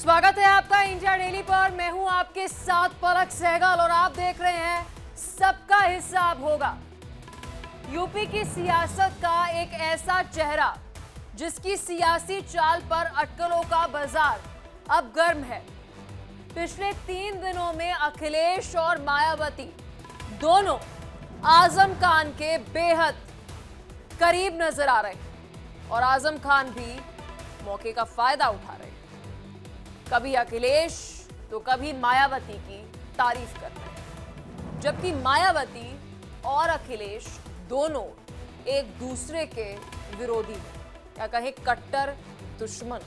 स्वागत है आपका इंडिया डेली पर। मैं हूं आपके साथ पलक सहगल और आप देख रहे हैं सबका हिसाब होगा। यूपी की सियासत का एक ऐसा चेहरा जिसकी सियासी चाल पर अटकलों का बाजार अब गर्म है। पिछले 3 दिनों में अखिलेश और मायावती दोनों आजम खान के बेहद करीब नजर आ रहे हैं और आजम खान भी मौके का फायदा उठा रहे हैं। कभी अखिलेश तो कभी मायावती की तारीफ कर रहे हैं, जबकि मायावती और अखिलेश दोनों एक दूसरे के विरोधी हैं या कहें कट्टर दुश्मन।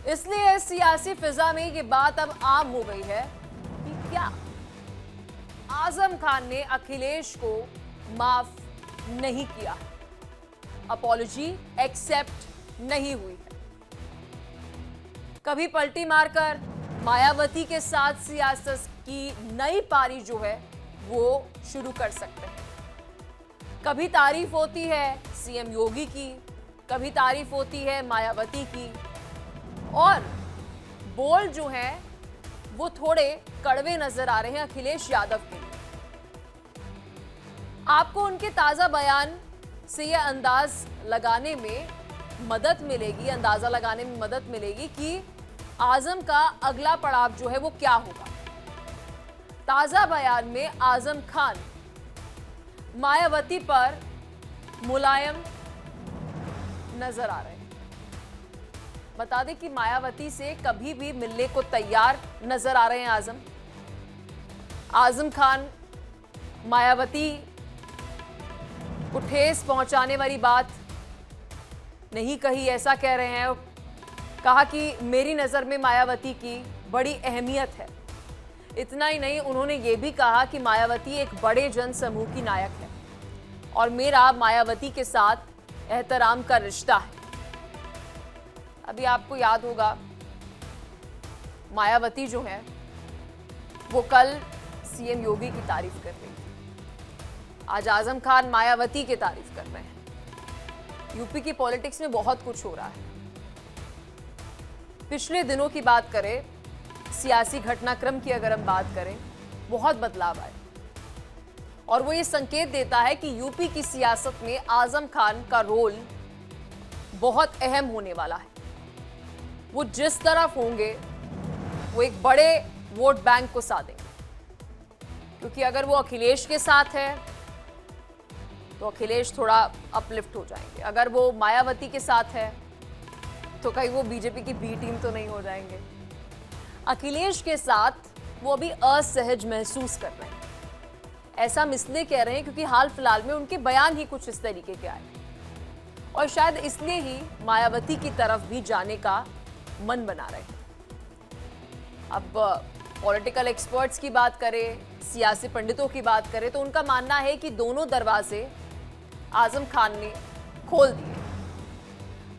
इसलिए सियासी फिजा में ये बात अब आम हो गई है कि क्या आजम खान ने अखिलेश को माफ नहीं किया, अपॉलॉजी एक्सेप्ट नहीं हुई है। कभी पलटी मारकर मायावती के साथ सियासत की नई पारी जो है वो शुरू कर सकते हैं। कभी तारीफ होती है सीएम योगी की, कभी तारीफ होती है मायावती की, और बोल जो है वो थोड़े कड़वे नजर आ रहे हैं अखिलेश यादव के लिए। आपको उनके ताजा बयान से यह अंदाजा लगाने में मदद मिलेगी कि आजम का अगला पड़ाव जो है वो क्या होगा। ताजा बयान में आजम खान मायावती पर मुलायम नजर आ रहे हैं। बता दें कि मायावती से कभी भी मिलने को तैयार नजर आ रहे हैं आजम खान मायावती को ठेस पहुंचाने वाली बात नहीं कही, ऐसा कह रहे हैं। कहा कि मेरी नजर में मायावती की बड़ी अहमियत है। इतना ही नहीं, उन्होंने ये भी कहा कि मायावती एक बड़े जनसमूह की नायक है और मेरा मायावती के साथ एहतराम का रिश्ता है। अभी आपको याद होगा मायावती जो है वो कल सीएम योगी की तारीफ कर रही थी। आज आजम खान मायावती की तारीफ कर रहे हैं। यूपी की पॉलिटिक्स में बहुत कुछ हो रहा है। पिछले दिनों की बात करें, सियासी घटनाक्रम की अगर हम बात करें, बहुत बदलाव आए और वो ये संकेत देता है कि यूपी की सियासत में आजम खान का रोल बहुत अहम होने वाला है। वो जिस तरफ होंगे वो एक बड़े वोट बैंक को साधेंगे, क्योंकि अगर वो अखिलेश के साथ है तो अखिलेश थोड़ा अपलिफ्ट हो जाएंगे। अगर वो मायावती के साथ है तो कहीं वो बीजेपी की बी टीम तो नहीं हो जाएंगे। अखिलेश के साथ वो अभी असहज महसूस कर रहे हैं। ऐसा हम इसलिए कह रहे हैं क्योंकि हाल फिलहाल में उनके बयान ही कुछ इस तरीके के आए और शायद इसलिए ही मायावती की तरफ भी जाने का मन बना रहे हैं। अब पॉलिटिकल एक्सपर्ट्स की बात करें, सियासी पंडितों की बात करें, तो उनका मानना है कि दोनों दरवाजे आजम खान ने खोल दिए।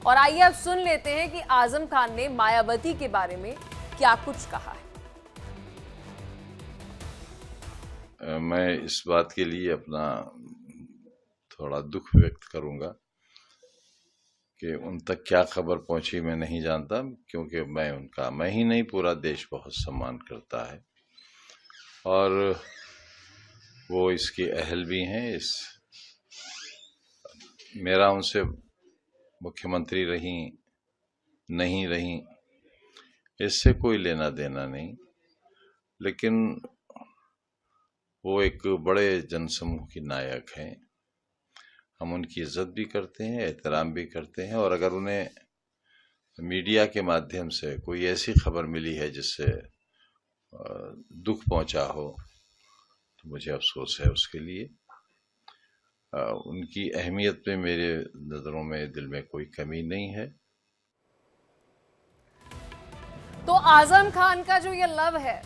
और आइए अब सुन लेते हैं कि आजम खान ने मायावती के बारे में क्या कुछ कहा है। मैं इस बात के लिए अपना थोड़ा दुख व्यक्त करूंगा कि उन तक क्या खबर पहुंची मैं नहीं जानता, क्योंकि मैं ही नहीं पूरा देश बहुत सम्मान करता है और वो इसके अहल भी हैं। मेरा उनसे मुख्यमंत्री रही नहीं रही इससे कोई लेना देना नहीं, लेकिन वो एक बड़े जनसमूह की नायक हैं। हम उनकी इज्जत भी करते हैं, एहतराम भी करते हैं, और अगर उन्हें मीडिया के माध्यम से कोई ऐसी खबर मिली है जिससे दुख पहुंचा हो तो मुझे अफसोस है उसके लिए। उनकी अहमियत में मेरे नजरों में, दिल में कोई कमी नहीं है। तो आजम खान का जो ये लव है,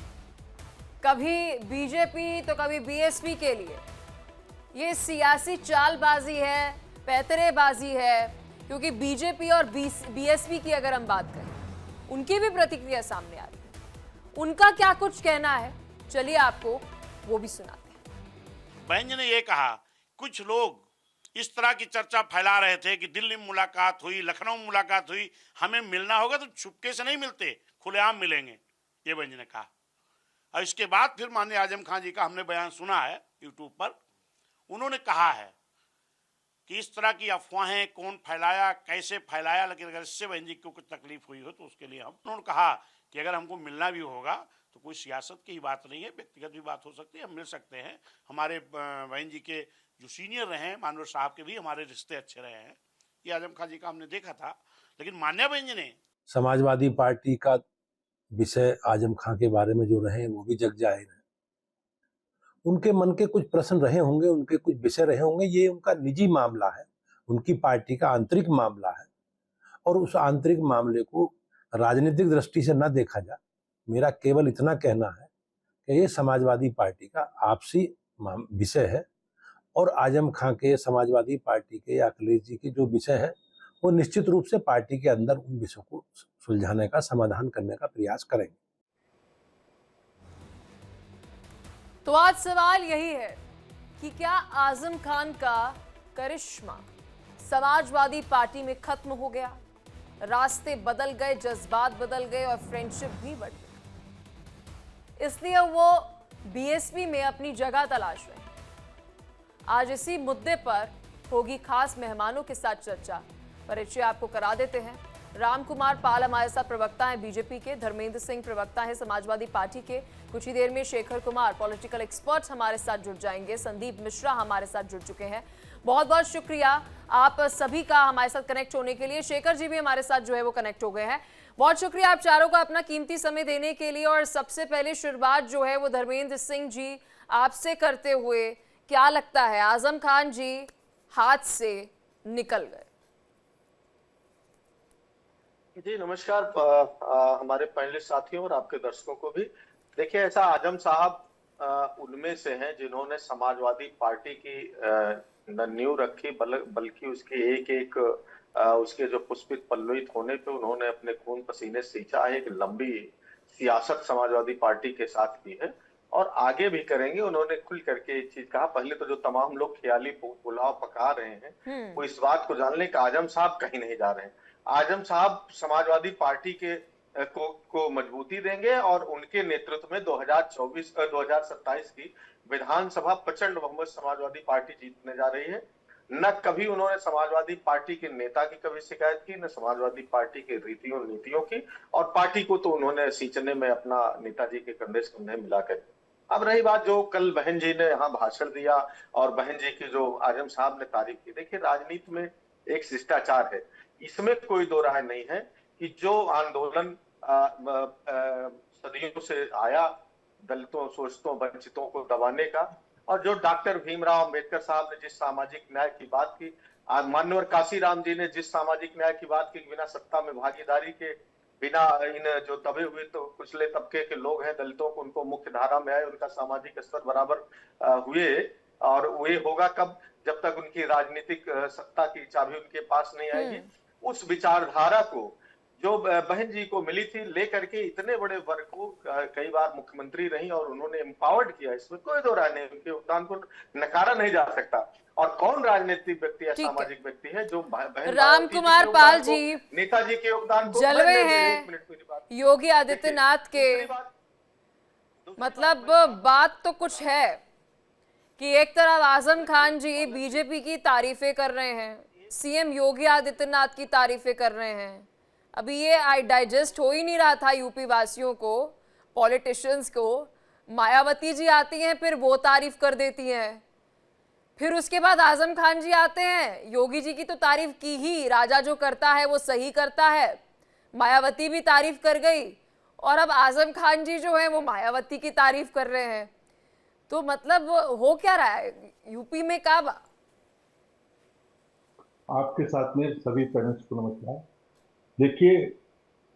कभी बीजेपी तो कभी बीएसपी के लिए, ये सियासी चालबाजी है, पैतरेबाजी है। क्योंकि बीजेपी और बीएसपी की अगर हम बात करें, उनकी भी प्रतिक्रिया सामने आ रही है। उनका क्या कुछ कहना है, चलिए आपको वो भी सुनाते हैं। बैंज ने ये कहा, कुछ लोग इस तरह की चर्चा फैला रहे थे कि दिल्ली में मुलाकात हुई, लखनऊ में मुलाकात हुई, हमें मिलना होगा तो छुपके से नहीं मिलते, खुलेआम मिलेंगे, ये बेंच ने कहा। और इसके बाद फिर माननीय आजम खान जी का हमने बयान सुना है यूट्यूब पर। उन्होंने कहा है कि इस तरह की अफवाहें कौन फैलाया, कैसे फैलाया, लेकिन अगर इससे बहन जी को कुछ तकलीफ हुई हो तो उसके लिए उन्होंने कहा कि अगर हमको मिलना भी होगा तो कोई सियासत की ही बात नहीं है, व्यक्तिगत भी बात हो सकती है, हम मिल सकते हैं। हमारे बहन जी के जो सीनियर रहे हैं, मानवर साहब के भी हमारे रिश्ते अच्छे रहे हैं। ये आजम खान जी का हमने देखा था। लेकिन मान्या बहन जी ने समाजवादी पार्टी का विषय आजम खां के बारे में जो रहे वो भी जग जाहिर है। उनके मन के कुछ प्रश्न रहे होंगे, उनके कुछ विषय रहे होंगे, ये उनका निजी मामला है, उनकी पार्टी का आंतरिक मामला है और उस आंतरिक मामले को राजनीतिक दृष्टि से न देखा जाए। मेरा केवल इतना कहना है कि ये समाजवादी पार्टी का आपसी विषय है और आजम खां के, समाजवादी पार्टी के या अखिलेश जी के जो विषय है वो निश्चित रूप से पार्टी के अंदर उन विषयों को सुलझाने का, समाधान करने का प्रयास करेंगे। तो आज सवाल यही है कि क्या आजम खान का करिश्मा समाजवादी पार्टी में खत्म हो गया? रास्ते बदल गए, जज्बात बदल गए और फ्रेंडशिप भी बढ़ गई, इसलिए वो बीएसपी में अपनी जगह तलाश रहे हैं। आज इसी मुद्दे पर होगी खास मेहमानों के साथ चर्चा। परिचय आपको करा देते हैं। राम कुमार पाल हमारे साथ प्रवक्ता हैं बीजेपी के, धर्मेंद्र सिंह प्रवक्ता हैं समाजवादी पार्टी के, कुछ ही देर में शेखर कुमार पॉलिटिकल एक्सपर्ट हमारे साथ जुड़ जाएंगे, संदीप मिश्रा हमारे साथ जुड़ चुके हैं। बहुत बहुत शुक्रिया आप सभी का हमारे साथ कनेक्ट होने के लिए। शेखर जी भी हमारे साथ जो है वो कनेक्ट हो गए हैं। बहुत शुक्रिया आप चारों का अपना कीमती समय देने के लिए। और सबसे पहले शुरुआत जो है वो धर्मेंद्र सिंह जी आपसे करते हुए, क्या लगता है आजम खान जी हाथ से निकल गए? जी नमस्कार हमारे पैनलिस्ट साथियों और आपके दर्शकों को भी। देखिए, ऐसा आजम साहब उनमें से हैं जिन्होंने समाजवादी पार्टी की न नींव रखी, बल्कि उसकी एक एक उसके जो पुष्पित पल्लवित होने पे उन्होंने अपने खून पसीने सींचा है। एक लंबी सियासत समाजवादी पार्टी के साथ की है और आगे भी करेंगे। उन्होंने खुल करके एक चीज कहा, पहले तो जो तमाम लोग ख्याली पुलाव पका रहे हैं वो इस बात को जान लें कि आजम साहब कहीं नहीं जा रहे हैं। आजम साहब समाजवादी पार्टी के को मजबूती देंगे और उनके नेतृत्व में 2027 की विधानसभा प्रचंड बहुमत समाजवादी पार्टी जीतने जा रही है। न कभी उन्होंने समाजवादी पार्टी के नेता की कभी शिकायत की, न समाजवादी पार्टी के रीतियों नीतियों की, और पार्टी को तो उन्होंने सींचने में अपना नेताजी के कंधे से कंधे मिलाकर। अब रही बात जो कल बहन जी ने यहाँ भाषण दिया और बहन जी की जो आजम साहब ने तारीफ की, देखिए राजनीति में एक शिष्टाचार है, इसमें कोई दो राय नहीं है कि जो आंदोलन सदियों से आया दलितों, शोषितों, वंचितों को दबाने का, और जो डॉक्टर भीमराव अंबेडकर साहब ने जिस सामाजिक न्याय की बात की, मान्यवर काशीराम जी ने जिस सामाजिक न्याय की बात की, बिना सत्ता में भागीदारी के, बिना इन जो दबे हुए तो कुचले तबके के लोग हैं दलितों को, उनको मुख्य धारा में आए, उनका सामाजिक स्तर बराबर हुए। और वे होगा कब? जब तक उनकी राजनीतिक सत्ता की चाबी उनके पास नहीं आएगी। उस विचारधारा को जो बहन जी को मिली थी लेकर के इतने बड़े वर्ग को कई बार मुख्यमंत्री रही और उन्होंने एम्पावर्ड किया, इसमें कोई दो राय नहीं, उनके योगदान को नकारा नहीं जा सकता। और कौन राजनीतिक व्यक्ति या सामाजिक व्यक्ति है जो बहन राम कुमार पाल जी नेताजी के योगदान को जलवे हैं योगी आदित्यनाथ के, मतलब बात तो कुछ है कि एक तरफ आजम खान जी बीजेपी की तारीफें कर रहे हैं, सीएम योगी आदित्यनाथ की तारीफें कर रहे हैं। अभी ये डाइजेस्ट हो ही नहीं रहा था यूपी वासियों को, पॉलिटिशियंस को। मायावती जी आती हैं, फिर वो तारीफ कर देती हैं, फिर उसके बाद आजम खान जी आते हैं, योगी जी की तो तारीफ की ही, राजा जो करता है वो सही करता है, मायावती भी तारीफ कर गई, और अब आजम खान जी जो है वो मायावती की तारीफ कर रहे हैं। तो मतलब हो क्या रहा है यूपी में? कब आपके साथ में सभी पैनलिस्ट को नमस्कार। देखिए,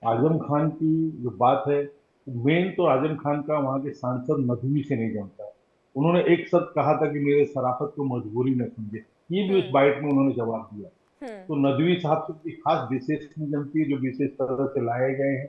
आजम खान की जो बात है, मेन तो आजम खान का वहां के सांसद नदवी से नहीं जमता। उन्होंने एक शब्द कहा था कि मेरे शराफत को मजबूरी न समझे, ये भी उस बाइट में उन्होंने जवाब दिया। तो नदवी साहब से कोई खास विशेष नहीं जमती है, जो विशेष तरह से लाए गए हैं,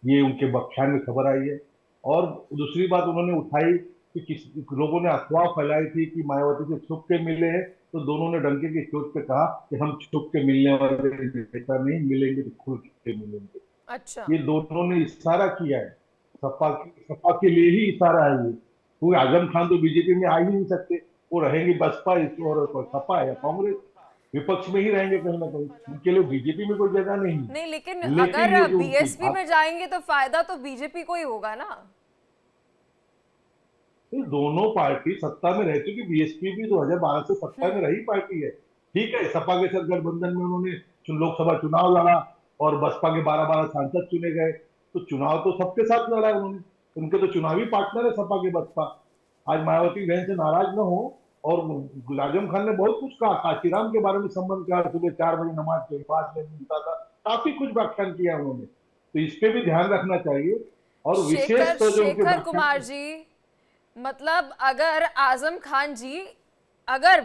ये उनके बख्यान में खबर आई है। और दूसरी बात उन्होंने उठाई कि लोगों ने अफवाह फैलाई थी कि मायावती से छुप के मिले हैं तो दोनों ने डंके की चोट पे कहा कि हम छुप के मिलने वाले नेता नहीं, मिलेंगे तो खुल के मिलेंगे। अच्छा। ये दोनों ने इशारा किया है, सपा के लिए ही इशारा है ये। क्योंकि आजम खान तो बीजेपी में आ ही नहीं सकते, वो रहेंगे बसपा और सपा या कांग्रेस, विपक्ष में ही रहेंगे कहीं ना कहीं, उनके लिए बीजेपी में कोई जगह नहीं है। नहीं, लेकिन लेकिन ये अगर जो उनकी बीएसपी में जाएंगे तो फायदा तो बीजेपी को ही होगा ना। ये दोनों पार्टी सत्ता में रह चुकी, बीएसपी भी 2012 से सत्ता में रही पार्टी है। ठीक है, सपा के साथ गठबंधन में उन्होंने लोकसभा चुनाव लड़ा और बसपा के 12-12 सांसद चुने गए, तो चुनाव तो सबके साथ लड़ा उन्होंने, उनके तो चुनावी पार्टनर है सपा के बसपा। आज मायावती बहन से नाराज न हो, और आजम खान ने बहुत कुछ कहा, काशीराम के बारे में संबंध कहा, सुबह 4 बजे नमाज के बाद में मिलता था, काफी कुछ व्याख्यान किया उन्होंने, तो इस पे भी ध्यान रखना चाहिए। और विशेष तो जो उनके शेखर कुमार जी, मतलब अगर आजम खान जी अगर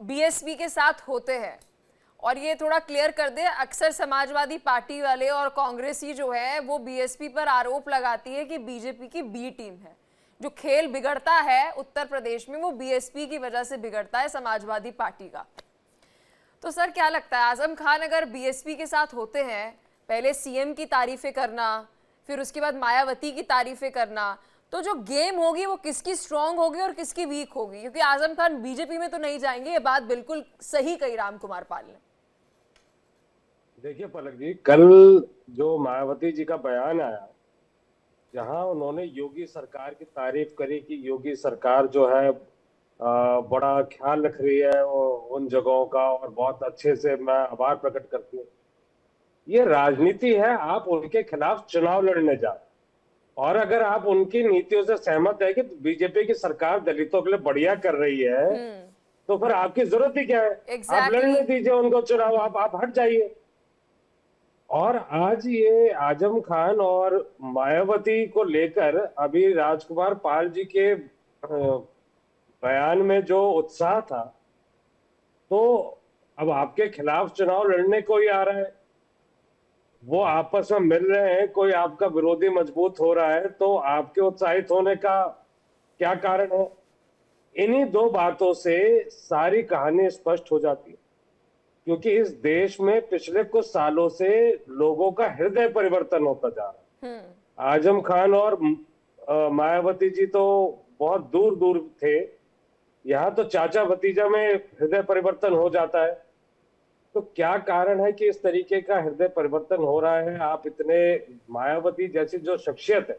बीएसपी के साथ होते हैं, और ये थोड़ा क्लियर कर दे, अक्सर समाजवादी पार्टी वाले और कांग्रेसी जो है वो बीएसपी पर आरोप लगाती है कि बीजेपी की बी टीम है। जो खेल बिगड़ता है उत्तर प्रदेश में वो बीएसपी की वजह से बिगड़ता है, समाजवादी पार्टी का। तो सर क्या लगता है, आजम खान अगर बीएसपी के साथ होते हैं, पहले सीएम की तारीफें करना, फिर उसके बाद मायावती की तारीफें करना, तो जो गेम होगी वो किसकी स्ट्रांग होगी और किसकी वीक होगी? क्योंकि आजम खान बीजेपी में तो नहीं जाएंगे, ये बात बिल्कुल सही कही राम कुमार पाल ने। देखिए पलक जी, कल जो मायावती जी का बयान आया, जहां उन्होंने योगी सरकार की तारीफ करी कि योगी सरकार जो है बड़ा ख्याल रख रही है उन जगहों का, और बहुत अच्छे से मैं आभार प्रकट करती हूँ। ये राजनीति है, आप उनके खिलाफ चुनाव लड़ने जा रहे हैं, और अगर आप उनकी नीतियों से सहमत है कि बीजेपी की सरकार दलितों के लिए बढ़िया कर रही है, तो फिर आपकी जरूरत ही क्या है? आप लड़ने दीजिए उनको चुनाव, आप हट जाइए। और आज ये आजम खान और मायावती को लेकर अभी राजकुमार पाल जी के बयान में जो उत्साह था, तो अब आपके खिलाफ चुनाव लड़ने को ही आ रहा है, वो आपस में मिल रहे हैं, कोई आपका विरोधी मजबूत हो रहा है, तो आपके उत्साहित होने का क्या कारण है? इन्हीं दो बातों से सारी कहानी स्पष्ट हो जाती है, क्योंकि इस देश में पिछले कुछ सालों से लोगों का हृदय परिवर्तन होता जा रहा है। आजम खान और मायावती जी तो बहुत दूर दूर थे, यहाँ तो चाचा भतीजा में हृदय परिवर्तन हो जाता है। तो क्या कारण है कि इस तरीके का हृदय परिवर्तन हो रहा है? आप इतने, मायावती जैसी जो शख्सियत है,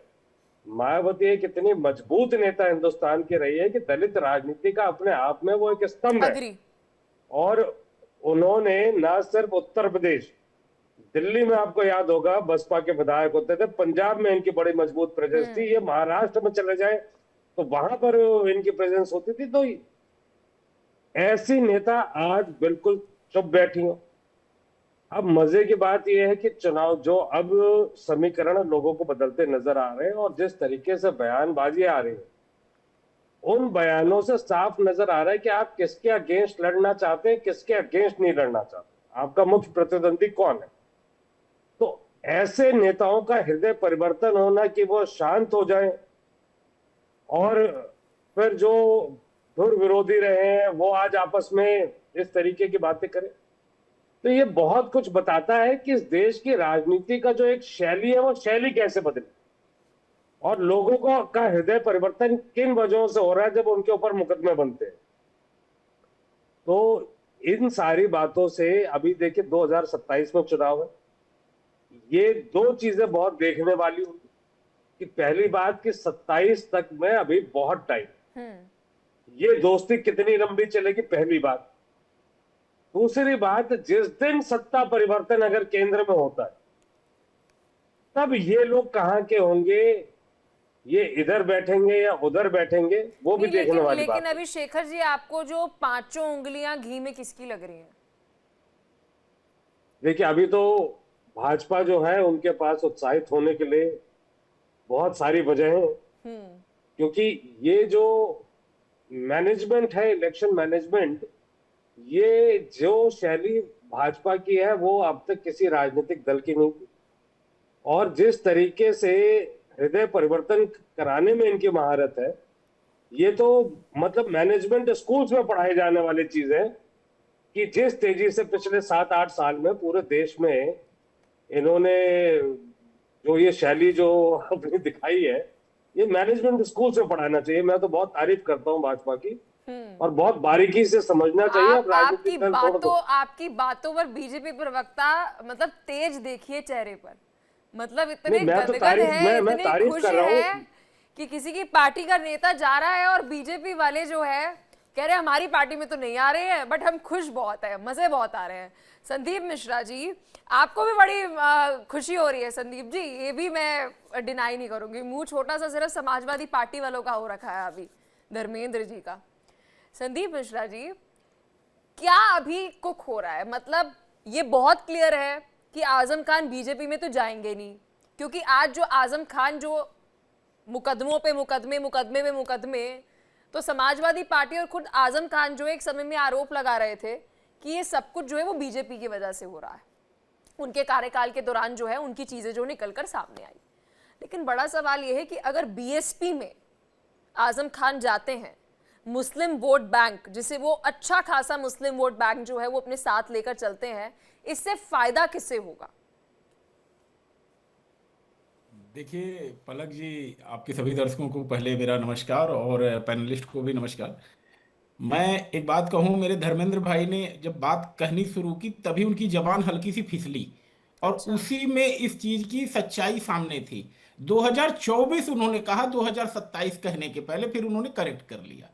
मायावती एक इतनी मजबूत नेता हिंदुस्तान की रही है कि दलित राजनीति का अपने आप में वो एक स्तंभ है, और उन्होंने न सिर्फ उत्तर प्रदेश, दिल्ली में आपको याद होगा बसपा के विधायक होते थे, पंजाब में इनकी बड़ी मजबूत प्रेजेंस थी, ये महाराष्ट्र में चले जाए तो वहां पर इनकी प्रेजेंस होती थी। तो ऐसी नेता आज बिल्कुल चुप बैठी हो। अब मजे की बात यह है कि चुनाव जो अब समीकरण लोगों को बदलते नजर आ रहे हैं, और जिस तरीके से बयानबाजी आ रही है, उन बयानों से साफ नजर आ रहा है कि आप किसके अगेंस्ट लड़ना चाहते हैं, किसके अगेंस्ट नहीं लड़ना चाहते, आपका मुख्य प्रतिद्वंदी कौन है। तो ऐसे नेताओं का हृदय परिवर्तन होना कि वो शांत हो जाएं, और फिर जो धुर विरोधी रहे हैं वो आज आपस में इस तरीके की बातें करें, तो ये बहुत कुछ बताता है कि इस देश की राजनीति का जो एक शैली है वो शैली कैसे बदली, और लोगों का हृदय परिवर्तन किन वजहों से हो रहा है जब उनके ऊपर मुकदमे बनते हैं। तो इन सारी बातों से अभी देखिए 2027 में चुनाव है, ये दो चीजें बहुत देखने वाली होंगी कि पहली बात कि 27 तक में अभी बहुत टाइम, ये दोस्ती कितनी लंबी चलेगी, पहली बात। दूसरी बात, जिस दिन सत्ता परिवर्तन अगर केंद्र में होता है, तब ये लोग कहां के होंगे, ये इधर बैठेंगे या उधर बैठेंगे, वो भी देखने वाली बात। लेकिन अभी शेखर जी, आपको जो पांचों उंगलियां घी में किसकी लग रही हैं? देखिए अभी तो भाजपा जो है उनके पास उत्साहित होने के लिए बहुत सारी वजह हैं, क्योंकि ये जो मैनेजमेंट है, इलेक्शन मैनेजमेंट, ये जो शैली भाजपा की है वो अब तक किसी राजनीतिक दल की नहीं थी, और जिस तरीके से हृदय परिवर्तन कराने में इनकी महारत है, ये तो मतलब मैनेजमेंट स्कूल्स में पढ़ाई जाने वाली चीज है कि जिस तेजी से पिछले 7-8 साल में पूरे देश में इन्होंने जो ये शैली जो अपनी दिखाई है, ये मैनेजमेंट स्कूल से पढ़ाना चाहिए। मैं तो बहुत तारीफ करता हूँ भाजपा की, और बहुत बारीकी से समझना चाहिए। अब राजनीतिक दल छोड़ दो। आपकी बातों पर बीजेपी प्रवक्ता मतलब तेज देखिए चेहरे पर, मतलब इतने नहीं, मैं तो गदगद तारीफ है, मैं इतने तारीफ खुश कर रहा है हूँ। कि किसी की पार्टी का नेता जा रहा है और बीजेपी वाले जो है कह रहे हैं हमारी पार्टी में तो नहीं आ रहे हैं, बट हम खुश बहुत है, मजे बहुत आ रहे हैं। संदीप मिश्रा जी, आपको भी बड़ी खुशी हो रही है संदीप जी, ये भी मैं डिनाई नहीं करूंगी। मुंह छोटा सा सिर्फ समाजवादी पार्टी वालों का हो रखा है अभी, धर्मेंद्र जी का। संदीप मिश्रा जी, क्या अभी कुक हो रहा है? मतलब ये बहुत क्लियर है कि आजम खान बीजेपी में तो जाएंगे नहीं, क्योंकि आज जो आजम खान जो मुकदमों पे मुकदमे, मुकदमे पे मुकदमे, तो समाजवादी पार्टी और खुद आजम खान जो एक समय में आरोप लगा रहे थे कि ये सब कुछ जो है वो बीजेपी की वजह से हो रहा है, उनके कार्यकाल के दौरान जो है उनकी चीजें जो निकलकर सामने आई। लेकिन बड़ा सवाल यह है कि अगर बीएसपी में आजम खान जाते हैं, मुस्लिम वोट बैंक, जिसे वो अच्छा खासा मुस्लिम वोट बैंक जो है वो अपने साथ लेकर चलते हैं, इससे फायदा किससे होगा? देखिए पलक जी, आपके सभी दर्शकों को पहले मेरा नमस्कार और पैनलिस्ट को भी नमस्कार। मैं एक बात कहूं, मेरे धर्मेंद्र भाई ने जब बात कहनी शुरू की तभी उनकी जबान हल्की सी फिसली, और अच्छा। उसी में इस चीज की सच्चाई सामने थी। 2024 उन्होंने कहा, 2027 कहने के पहले फिर उन्होंने करेक्ट कर लिया।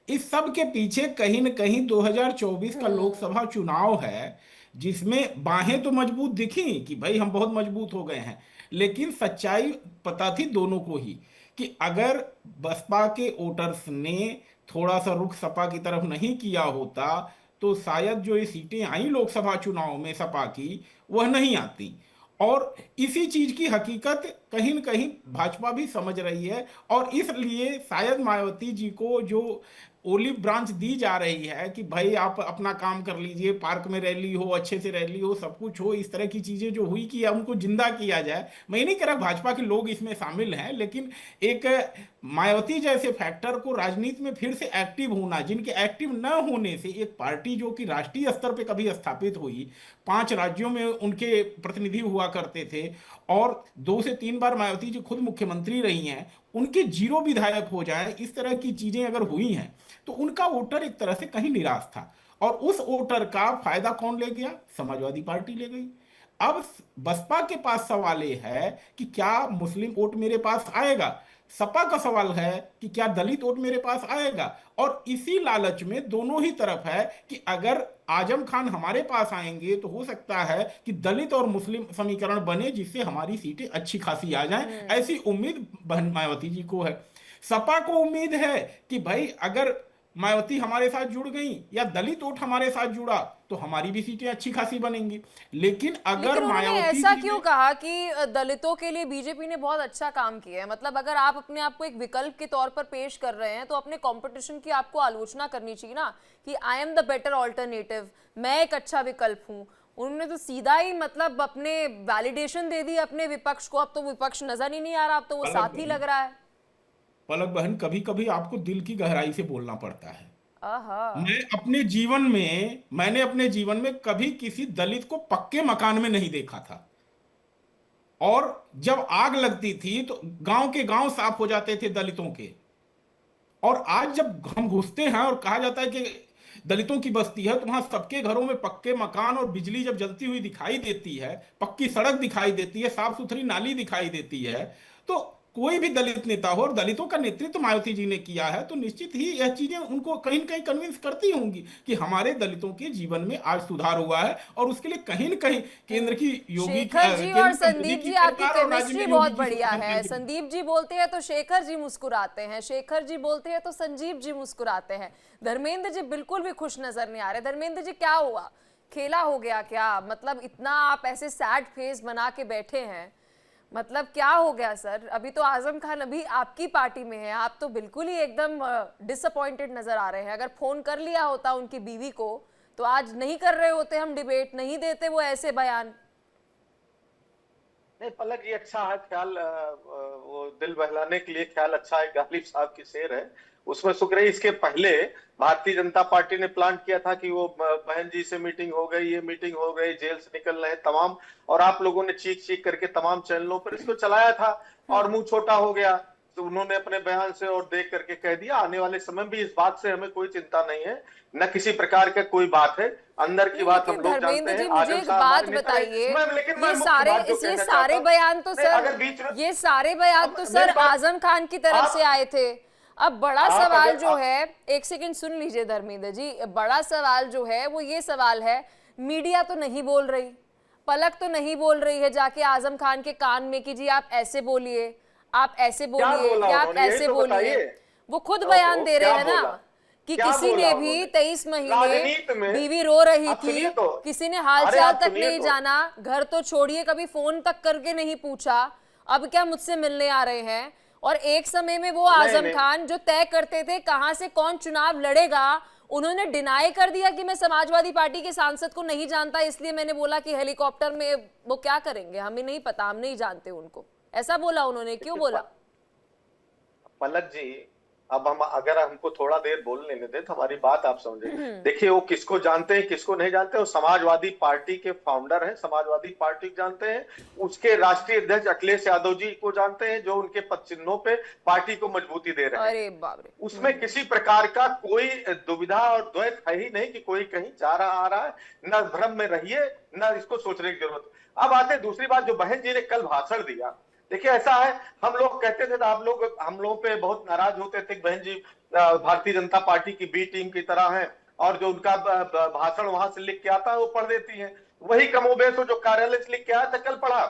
इस सब के पीछे कहीं न कहीं 2024 का लोकसभा चुनाव है, जिसमें बाहें तो मजबूत दिखी कि भाई हम बहुत मजबूत हो गए हैं, लेकिन सच्चाई पता थी दोनों को ही कि अगर बसपा के वोटर्स ने थोड़ा सा रुख सपा की तरफ नहीं किया होता तो शायद जो ये सीटें आई लोकसभा चुनाव में सपा की, वह नहीं आती। और इसी चीज की हकीकत कहीं न कहीं भाजपा भी समझ रही है, और इसलिए शायद मायावती जी को जो ओलिव ब्रांच दी जा रही है कि भाई आप अपना काम कर लीजिए, पार्क में रैली हो, अच्छे से रैली हो, सब कुछ हो, इस तरह की चीजें जो हुई कि उनको जिंदा किया जाए। मैं नहीं कह रहा भाजपा के लोग इसमें शामिल हैं, लेकिन एक मायावती जैसे फैक्टर को राजनीति में फिर से एक्टिव होना, जिनके एक्टिव न होने से एक पार्टी जो कि राष्ट्रीय स्तर पे कभी स्थापित हुई, 5 राज्यों में उनके प्रतिनिधि हुआ करते थे, और 2 से 3 बार मायावती जी खुद मुख्यमंत्री रही हैं, उनके 0 विधायक हो जाए, इस तरह की चीजें अगर हुई हैं तो उनका वोटर एक तरह से कहीं निराश था। और उस वोटर का फायदा कौन ले गया? समाजवादी पार्टी ले गई। अब बसपा के पास सवाल ये है कि क्या मुस्लिम वोट मेरे पास आएगा, सपा का सवाल है कि क्या दलित वोट मेरे पास आएगा। और इसी लालच में दोनों ही तरफ है कि अगर आजम खान हमारे पास आएंगे तो हो सकता है कि दलित और मुस्लिम समीकरण बने, जिससे हमारी सीटें अच्छी खासी आ जाएं। ऐसी उम्मीद बहन मायावती जी को है। सपा को उम्मीद है कि भाई अगर मायावती हमारे साथ जुड़ गई या दलित वोट हमारे साथ जुड़ा तो हमारी भी सीटें अच्छी खासी बनेंगी। लेकिन अगर उन्होंने मायावती ऐसा जी क्यों कहा कि दलितों के लिए बीजेपी ने बहुत अच्छा काम किया है? मतलब अगर आप अपने आप को एक विकल्प के तौर पर पेश कर रहे हैं तो अपने कंपटीशन की आपको आलोचना करनी चाहिए ना, कि I am the better alternative, मैं एक अच्छा विकल्प हूं। उन्होंने तो सीधा ही मतलब अपने वैलिडेशन दे दी अपने विपक्ष को। अब तो विपक्ष नजर ही नहीं आ रहा, अब तो वो साथी लग रहा है। पलक बहन, कभी कभी आपको दिल की गहराई से बोलना पड़ता है। आहा। मैंने अपने जीवन में कभी किसी दलित को पक्के मकान में नहीं देखा था, और जब आग लगती थी तो गांव के गांव साफ हो जाते थे दलितों के। और आज जब हम घुसते हैं और कहा जाता है कि दलितों की बस्ती है, तो वहां सबके घरों में पक्के मकान और बिजली जब जलती हुई दिखाई देती है, पक्की सड़क दिखाई देती है, साफ सुथरी नाली दिखाई देती है, तो कोई भी दलित नेता हो, और दलितों का नेतृत्व मायावती जी ने किया है, तो निश्चित ही यह चीजें उनको कहीं न कहीं कन्विंस करती होंगी कि हमारे दलितों के जीवन में आज सुधार हुआ है। और उसके लिए कहीं न कहीं केंद्र की योगी शेखर जी और संदीप जी, आपकी सरकार और राज्य केमिस्ट्री में बहुत योगी की बढ़िया सरकार है। की- संदीप जी बोलते हैं तो शेखर जी मुस्कुराते हैं, शेखर जी बोलते हैं तो संजीव जी मुस्कुराते हैं। धर्मेंद्र जी बिल्कुल भी खुश नजर नहीं आ रहे। धर्मेंद्र जी, क्या हुआ? खेला हो गया क्या? मतलब इतना आप ऐसे सैड फेस बना के बैठे हैं, मतलब क्या हो गया सर? अभी तो आजम खान अभी आपकी पार्टी में है, आप तो बिल्कुल ही एकदम डिसअपॉइंटेड नजर आ रहे हैं। अगर फोन कर लिया होता उनकी बीवी को तो आज नहीं कर रहे होते हम डिबेट, नहीं देते वो ऐसे बयान। नहीं पलक, ये अच्छा है ख्याल वो दिल बहलाने के लिए ख्याल अच्छा है, गालिब साहब की शेर है, उसमें शुक्र है। इसके पहले भारतीय जनता पार्टी ने प्लान किया था कि वो बहन जी से मीटिंग हो गई, ये मीटिंग हो गई, जेल से निकल रहे तमाम, और आप लोगों ने चीख चीख करके तमाम चैनलों पर इसको चलाया था और मुंह छोटा हो गया। तो उन्होंने अपने बयान से और देख करके कह दिया, आने वाले समय में भी इस बात से हमें कोई चिंता नहीं है, न किसी प्रकार का कोई बात है, अंदर की बात हम लोग जानते धर्मेंद्र हैं। जी, मुझे एक बात बताइए, ये सारे बयान तो सर, ये सारे बयान तो सर आजम खान की तरफ से आए थे। अब बड़ा सवाल जो है, एक सेकंड सुन लीजिए धर्मेंद्र जी, बड़ा सवाल जो है वो ये सवाल है, मीडिया तो नहीं बोल रही, पलक तो नहीं बोल रही है जाके आजम खान के कान में कि जी आप ऐसे बोलिए, आप ऐसे बोलिए, या आप ऐसे बोलिए। वो खुद बयान दे रहे हैं ना कि किसी ने भी 23 महीने बीवी रो रही थी, किसी ने हालचाल तक नहीं जाना, घर तो छोड़िए कभी फोन तक करके नहीं पूछा, अब क्या मुझसे मिलने आ रहे हैं। और एक समय में वो आजम खान जो तय करते थे कहां से कौन चुनाव लड़ेगा, उन्होंने डिनाई कर दिया कि मैं समाजवादी पार्टी के सांसद को नहीं जानता, इसलिए मैंने बोला कि हेलीकॉप्टर में वो क्या करेंगे हमें नहीं पता, हम नहीं जानते उनको, ऐसा बोला उन्होंने। क्यों बोला? पलक जी, अब हम अगर हमको थोड़ा देर बोल लेने दें तो हमारी बात आप समझे। देखिए, वो किसको जानते हैं किसको नहीं जानते, वो समाजवादी पार्टी के फाउंडर हैं, समाजवादी पार्टी जानते हैं, उसके राष्ट्रीय अध्यक्ष अखिलेश यादव जी को जानते हैं, जो उनके पद चिन्हों पे पार्टी को मजबूती दे रहे हैं। अरे बाप रे, उसमें किसी प्रकार का कोई दुविधा और द्वैत है ही नहीं कि कोई कहीं जा रहा आ रहा है, न भ्रम में रहिए, न इसको सोचने की जरूरत। अब आते दूसरी बात, जो बहन जी ने कल भाषण दिया, देखिए ऐसा है, हम लोग कहते थे तो आप लोग हम लोगों पे बहुत नाराज होते थे, बहन जी भारतीय जनता पार्टी की बी टीम की तरह हैं, और जो उनका भाषण वहां से लिख के आता है वो पढ़ देती हैं, वही कमोबेश जो कार्यालय से लिख के आया था कल पढ़ा।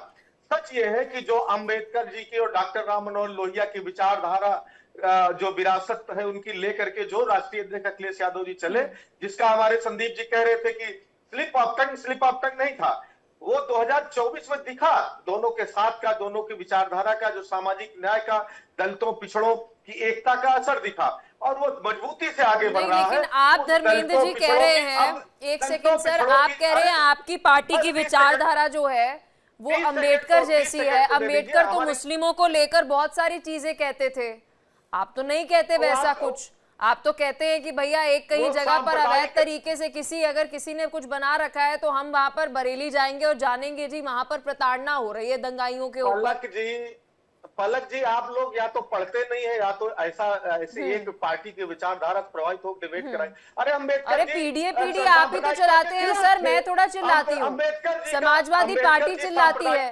सच ये है कि जो अंबेडकर जी की और डॉक्टर राम मनोहर लोहिया की विचारधारा जो विरासत है उनकी लेकर के जो राष्ट्रीय अध्यक्ष अखिलेश यादव जी चले, जिसका हमारे संदीप जी कह रहे थे कि स्लिप ऑफ टंग नहीं था, वो 2024 में दिखा, दोनों के साथ का, दोनों की विचारधारा का, जो सामाजिक न्याय का, दलितों पिछड़ों की एकता का असर दिखा, और वो मजबूती से आगे बढ़ रहा है। लेकिन आप धर्मेंद्र जी कह रहे हैं, एक सेकंड सर, आप कह रहे हैं आपकी पार्टी की विचारधारा जो है वो अंबेडकर जैसी है। अंबेडकर तो मुस्लिमों को लेकर बहुत सारी चीजें कहते थे, आप तो नहीं कहते वैसा कुछ। आप तो कहते हैं कि भैया एक कहीं जगह पर अवैध तरीके से अगर किसी ने कुछ बना रखा है तो हम वहां पर बरेली जाएंगे और जानेंगे जी वहां पर प्रताड़ना हो रही है दंगाइयों के ऊपर। पलक जी, आप लोग या तो पढ़ते नहीं है, या तो ऐसी एक पार्टी की विचारधारा प्रभावित हो डिबेट कराएं। अरे अम्बेडकर, अरे पीडीए आप ही तो चलाते हैं सर, मैं थोड़ा चिल्लाती हूँ, समाजवादी पार्टी चिल्लाती है।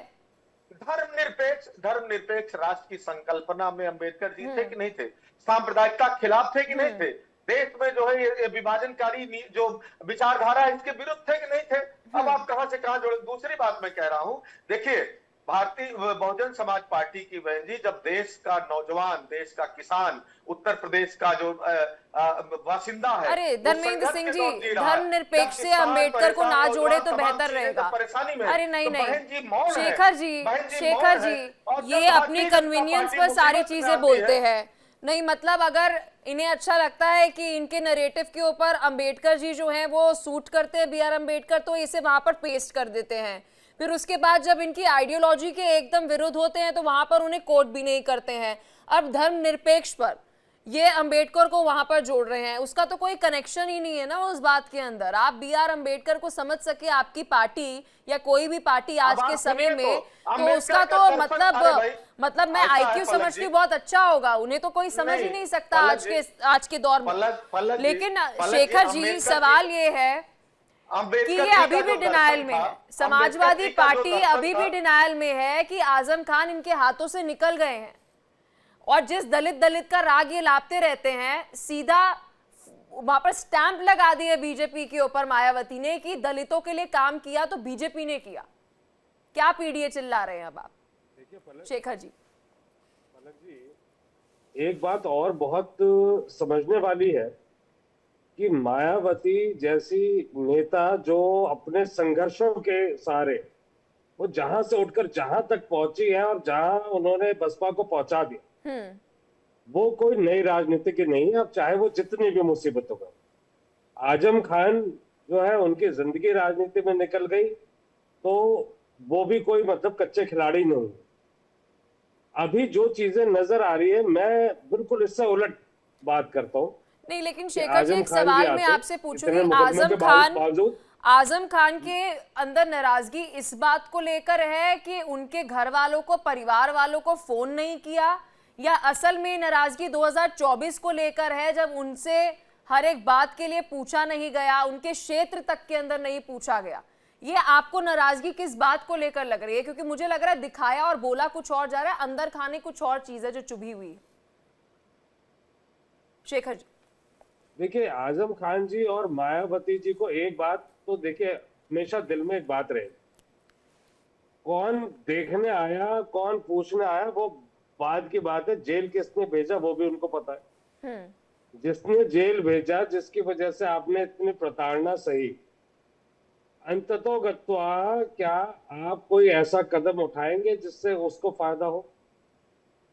धर्मनिरपेक्ष राष्ट्र की संकल्पना में अम्बेडकर जी थे कि नहीं थे? सांप्रदायिकता के खिलाफ थे कि नहीं थे? देश में जो है ये विभाजनकारी जो विचारधारा है इसके विरुद्ध थे कि नहीं थे? अब आप कहां से कहां जुड़े। दूसरी बात मैं कह रहा हूं, देखिए भारतीय बहुजन समाज पार्टी की बहन जी, जब देश का नौजवान, देश का किसान, उत्तर प्रदेश का जो बासिंदा है, अरे धर्मेंद्र सिंह जी, धर्मनिरपेक्ष से अंबेडकर को ना जोड़े तो बेहतर रहेगा। अरे नहीं नहीं शेखर जी, ये अपनी कन्वीनियंस पर सारी चीजें बोलते हैं। नहीं मतलब अगर इन्हें अच्छा लगता है कि इनके नैरेटिव के ऊपर अंबेडकर जी जो हैं वो सूट करते हैं, बी आर अम्बेडकर, तो इसे वहां पर पेस्ट कर देते हैं। फिर उसके बाद जब इनकी आइडियोलॉजी के एकदम विरुद्ध होते हैं तो वहां पर उन्हें कोट भी नहीं करते हैं। अब धर्मनिरपेक्ष पर ये अंबेडकर को वहां पर जोड़ रहे हैं, उसका तो कोई कनेक्शन ही नहीं है ना उस बात के अंदर। आप बी आर अम्बेडकर को समझ सके आपकी पार्टी या कोई भी पार्टी आज के समय में, तो उसका तो मतलब मैं आईक्यू समझती हूँ बहुत अच्छा होगा, उन्हें तो कोई समझ ही नहीं सकता आज के दौर में। लेकिन शेखर जी, सवाल ये है कि ये अभी भी डिनायल में है, समाजवादी पार्टी अभी भी डिनायल में है कि आजम खान इनके हाथों से निकल गए हैं, और जिस दलित का राग ये लापते रहते हैं, सीधा वहां पर स्टैंप लगा दिए बीजेपी के ऊपर मायावती ने कि दलितों के लिए काम किया तो बीजेपी ने किया। क्या पीडीए चिल्ला रहे हैं अब आप? शेखर जी, एक बात और बहुत समझने वाली है कि मायावती जैसी नेता जो अपने संघर्षों के सहारे वो जहां से उठकर जहां तक पहुंची है और जहां उन्होंने बसपा को पहुंचा दिया, वो कोई नई राजनीति की नहीं है। अब चाहे वो जितनी भी मुसीबतों का, आजम खान जो है उनकी जिंदगी राजनीति में निकल गई तो वो भी कोई मतलब कच्चे खिलाड़ी नहीं। अभी जो चीजें नजर आ रही है, मैं बिल्कुल इससे उलट बात करता हूँ। नहीं, लेकिन कि शेखर जी आजम एक खान जी सवाल मैं आते, आपसे इतने पूछूंगी, मुकदमों के बावजूद आजम खान के अंदर नाराजगी इस बात को लेकर है कि उनके घर वालों को, परिवार वालों को फोन नहीं किया, या असल में नाराजगी 2024 को लेकर है जब उनसे हर एक बात के लिए पूछा नहीं गया, उनके क्षेत्र तक के अंदर नहीं पूछा गया? ये आपको नाराजगी किस बात को लेकर लग रही है? क्योंकि मुझे लग रहा है दिखाया और बोला कुछ और जा रहा है, अंदर खाने कुछ और चीज है जो चुभी हुई है। शेखर जी, देखिए, आजम खान जी और मायावती जी को एक बात तो देखिए हमेशा दिल में एक बात रहे, कौन देखने आया, कौन पूछने आया, वो बाद की बात है। जेल किसने भेजा वो भी उनको पता है। जिसने जेल भेजा, जिसकी वजह से आपने इतनी प्रताड़ना सही, अंततोगत्वा क्या आप कोई ऐसा कदम उठाएंगे जिससे उसको फायदा हो?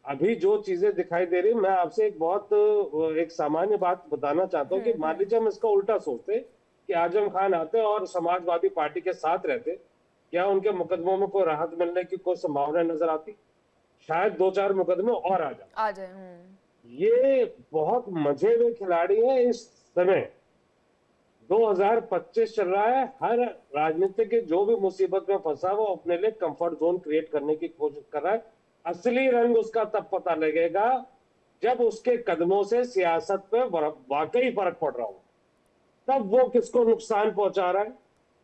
अभी जो चीजें दिखाई दे रही, मैं आपसे एक सामान्य बात बताना चाहता हूँ कि मान लीजिए हम इसका उल्टा सोचते कि आजम खान आते और समाजवादी पार्टी के साथ रहते, क्या उनके मुकदमों में कोई राहत मिलने की कोई संभावना नजर आती? शायद 2-4 मुकदमे और आ जाए। ये बहुत मजे में खिलाड़ी है इस समय। 2025 चल रहा है, हर राजनीति के जो भी मुसीबत में फंसा वो अपने लिए कंफर्ट जोन क्रिएट करने की कोशिश कर रहा है। असली रंग उसका तब पता लगेगा जब उसके कदमों से सियासत पे वाकई फर्क पड़ रहा हो, तब वो किसको नुकसान पहुंचा रहा है,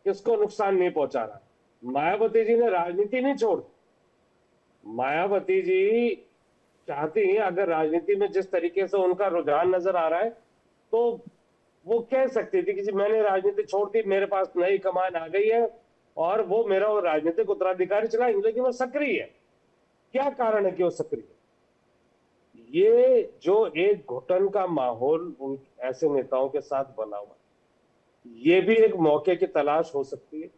किसको नुकसान नहीं पहुंचा रहा है। मायावती जी ने राजनीति नहीं छोड़ी। मायावती जी चाहती हैं, अगर राजनीति में जिस तरीके से उनका रुझान नजर आ रहा है, तो वो कह सकती थी कि जी मैंने राजनीति छोड़ दी, मेरे पास नई कमान आ गई है और वो मेरा राजनीतिक उत्तराधिकारी चलाएंगे, लेकिन वो सक्रिय है। क्या कारण है कि वो सक्रिय है? ये जो एक घुटन का माहौल उन ऐसे नेताओं के साथ बना हुआ है, ये भी एक मौके की तलाश हो सकती है।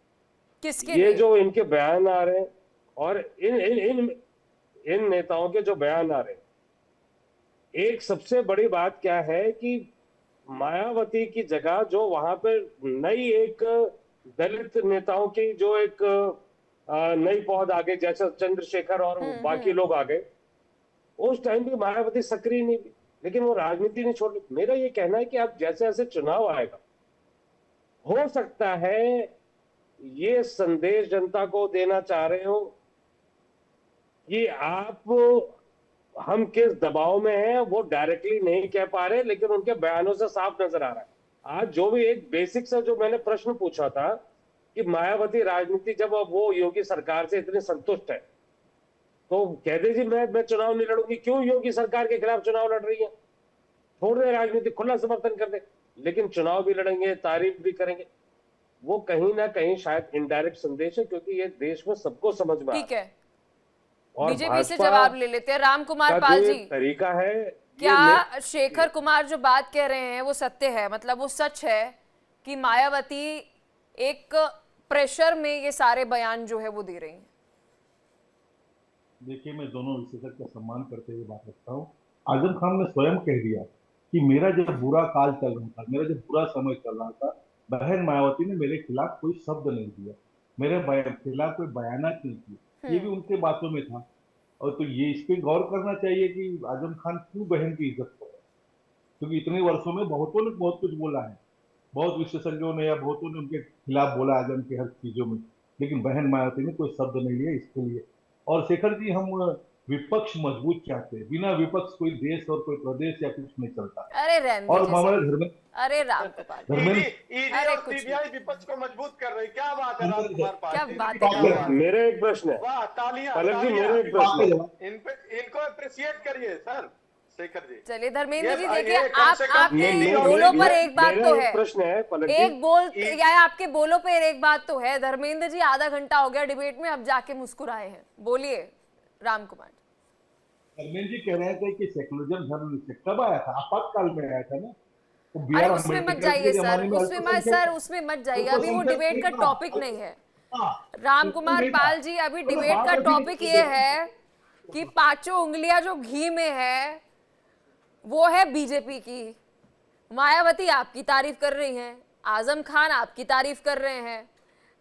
किसके ये लिए? जो इनके बयान आ रहे हैं और इन नेताओं के जो बयान आ रहे हैं, एक सबसे बड़ी बात क्या है कि मायावती की जगह जो वहां पे नई एक दलित नेताओं की जो एक नई पौध आ गई, जैसे चंद्रशेखर और बाकी लोग आ गए, उस टाइम भी मायावती सक्रिय नहीं थी, लेकिन वो राजनीति नहीं छोड़। मेरा ये कहना है कि अब जैसे जैसे चुनाव आएगा, हो सकता है ये संदेश जनता को देना चाह रहे हो कि हम किस दबाव में हैं, वो डायरेक्टली नहीं कह पा रहे, लेकिन उनके बयानों से साफ नजर आ रहा है। आज जो भी एक बेसिक सा जो मैंने प्रश्न पूछा था कि मायावती राजनीति जब वो योगी सरकार से इतनी संतुष्ट है, तो कहते जी मैं चुनाव नहीं लड़ूंगी। क्यों योगी सरकार के खिलाफ चुनाव लड़ रही है? छोड़ दे राजनीति, खुला समर्थन कर दे, लेकिन चुनाव भी लड़ेंगे, तारीफ भी करेंगे। वो कहीं ना कहीं शायद इनडायरेक्ट संदेश है, क्योंकि ये देश में सबको समझ में आ रहा है। ठीक है, और बीजेपी से जवाब ले लेते हैं। राम कुमार पाल जी, तरीका है, क्या शेखर कुमार जो बात कह रहे हैं वो सत्य है? मतलब वो सच है कि मायावती एक प्रेशर में ये सारे बयान जो है वो दे रही हैं? देखिए, मैं दोनों विशेषज्ञ का सम्मान करते हुए बात रखता हूँ। आजम खान ने स्वयं कह दिया कि मेरा जब बुरा काल चल रहा था, मेरा जब बुरा समय चल रहा था, बहन मायावती ने मेरे खिलाफ कोई शब्द नहीं दिया, मेरे खिलाफ कोई बयानात नहीं किए। ये भी उनके बातों में था। और तो ये इस पे गौर करना चाहिए कि आजम खान क्यों बहन की इज्जत कर रहे हैं, क्योंकि इतने वर्षों में बहुतों ने बहुत कुछ बोला है, बहुत विशेषज्ञों ने या बहुतों ने उनके खिलाफ बोला आजम के हर चीजों में, लेकिन बहन मायावती ने कोई शब्द नहीं लिया इसके लिए। और शेखर जी, हम विपक्ष मजबूत चाहते हैं, बिना विपक्ष कोई देश और कोई प्रदेश या कुछ नहीं चलता। अरे रहने और दीजिए हमारे सर। घर में अरे राम गोपाल, धर्मेंद्र ईडी और सीबीआई विपक्ष को मजबूत कर रही, क्या बात है राम कुमार क्या पाटिल, बात क्या है? बात है। मेरा एक प्रश्न है, वाह, तालियां पलक जी, तालियां। मेरा एक प्रश्न है। इनको अप्रिशिएट करिए सर, शेखर जी। चलिए धर्मेंद्र जी, ये देखिए कम से कम आपके बोलों पर एक बात तो है, प्रश्न है पलक जी, एक बोल या आपके बोलों पर एक बात तो है। धर्मेंद्र जी आधा घंटा हो गया डिबेट में, अब जाके मुस्कुराए हैं। बोलिए राम कुमार। धर्मेंद्र जी कह रहे थे कि सेकुलरिज्म धर्म कब आया था? आपातकाल में आया था ना। अरे उसमें मत जाइए सर, उसमें मत जाइए, अभी वो डिबेट का टॉपिक नहीं है। राम कुमार पाल जी, अभी डिबेट का टॉपिक ये है कि पांचों उंगलियां जो घी में है वो है बीजेपी की। मायावती आपकी तारीफ कर रही हैं, आजम खान आपकी तारीफ कर रहे हैं,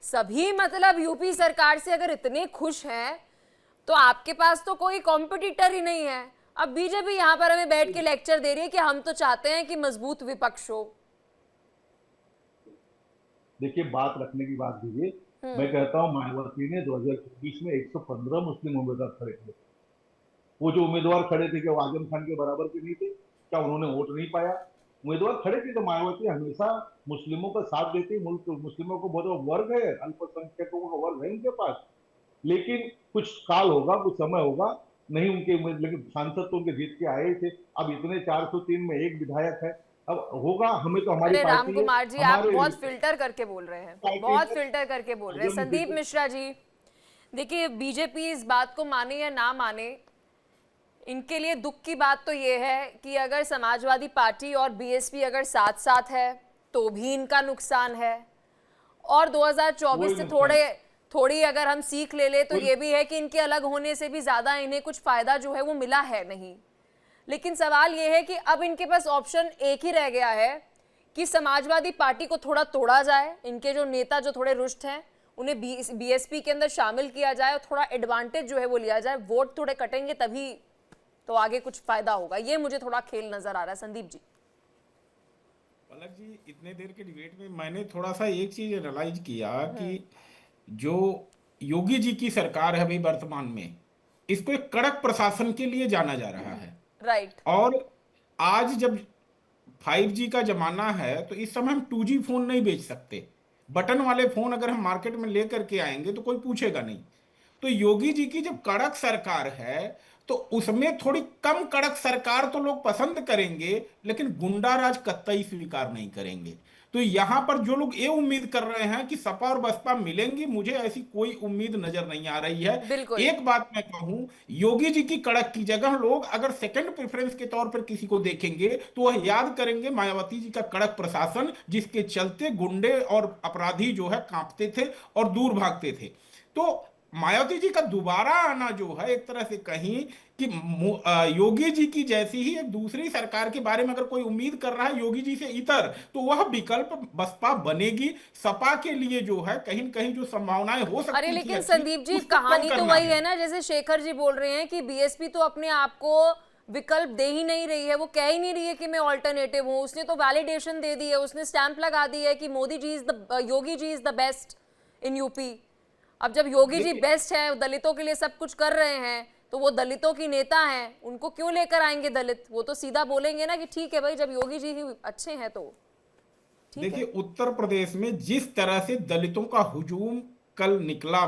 सभी मतलब यूपी सरकार से अगर इतने खुश हैं तो आपके पास तो कोई कॉम्पिटिटर ही नहीं है। अब बीजेपी यहाँ पर हमें बैठ के लेक्चर दे रही है कि हम तो चाहते हैं कि मजबूत विपक्ष हो। देखिए, बात रखने की बात दीजिए। मैं कहता हूँ मायावती ने 2024 में 115 मुस्लिम उम्मीदवार खड़े किए। वो जो उम्मीदवार खड़े थे क्या वो आजम खान के बराबर के नहीं थे? क्या उन्होंने वोट नहीं पाया? उम्मीदवार खड़े थे। तो मायावती हमेशा मुस्लिमों का साथ देती। मुल्क मुस्लिमों को बहुत वर्ग है, अल्पसंख्यकों का वर्ग है उनके पास। लेकिन कुछ काल होगा, कुछ समय होगा, नहीं उनके लेकिन सांसद तो उनके जीत के आए ही थे। अब इतने 403 में एक विधायक है, अब होगा। हमें तो हमारी अरे पार्टी राम है, कुमार जी, आप हमारे बहुत फिल्टर करके बोल रहे हैं, बहुत फिल्टर करके बोल रहे हैं। संदीप मिश्रा जी, देखिए बीजेपी इस बात को माने या ना माने, इनके लिए दुख की बात तो ये है कि अगर समाजवादी पार्टी और बीएसपी अगर साथ साथ है तो भी इनका नुकसान है, और 2024 से थोड़ी अगर हम सीख ले तो ये भी है कि इनके अलग होने से भी ज्यादा इन्हें कुछ फायदा जो है वो मिला है नहीं। लेकिन सवाल ये है कि अब इनके पास ऑप्शन एक ही रह गया है कि समाजवादी पार्टी को थोड़ा तोड़ा जाए, इनके जो नेता जो थोड़े रुष्ट हैं उन्हें बीएसपी के अंदर शामिल किया जाए और थोड़ा एडवांटेज जो है वो लिया जाए, वोट थोड़े कटेंगे तभी तो आगे कुछ फायदा होगा। ये मुझे थोड़ा खेल नजर आ रहा है। संदीप जी। पलक जी, इतने देर के डिबेट में मैंने थोड़ा सा एक चीज रियलाइज किया कि जो योगी जी की सरकार है अभी वर्तमान में, इसको एक कड़क प्रशासन के लिए जाना जा रहा है। राइट। और आज जब 5G का जमाना है तो इस समय हम 2G फोन नहीं बेच सकते। बटन वाले फोन अगर हम मार्केट में लेकर के आएंगे तो कोई पूछेगा नहीं। तो योगी जी की जब कड़क सरकार है तो उसमें थोड़ी कम कड़क सरकार तो लोग पसंद करेंगे, लेकिन गुंडा राज कतई स्वीकार नहीं करेंगे। तो यहां पर जो लोग ये उम्मीद कर रहे हैं कि सपा और बसपा मिलेंगी, मुझे ऐसी कोई उम्मीद नजर नहीं आ रही है। बिल्कुल। एक बात मैं कहूं, योगी जी की कड़क की जगह लोग अगर सेकंड प्रेफरेंस के तौर पर किसी को देखेंगे तो वह याद करेंगे मायावती जी का कड़क प्रशासन, जिसके चलते गुंडे और अपराधी जो है कांपते थे और दूर भागते थे। तो मायावती जी का दोबारा आना जो है एक तरह से कहीं कि योगी जी की जैसी ही एक दूसरी सरकार के बारे में अगर कोई उम्मीद कर रहा है योगी जी से इतर, तो वह विकल्प बसपा बनेगी। सपा के लिए जो है कहीं न कहीं जो संभावनाएं हो सकती अरे लेकिन थी, संदीप जी, उसको कम कहानी तो करना वही है ना, जैसे शेखर जी बोल रहे हैं कि बीएसपी तो अपने आप को विकल्प दे ही नहीं रही है, वो कह ही नहीं रही है कि मैं ऑल्टरनेटिव हूं। उसने तो वैलिडेशन दे दी है, उसने स्टैंप लगा दी है कि Modi ji is the Yogi ji is the best in UP. अब जब योगी जी बेस्ट है, दलितों के लिए सब कुछ कर रहे हैं, तो वो दलितों की नेता हैं, उनको क्यों लेकर आएंगे दलित? वो तो सीधा बोलेंगे ना कि ठीक है भाई, जब योगी जी ही अच्छे हैं तो देखिए उत्तर प्रदेश में जिस तरह से दलितों का हुजूम कल निकला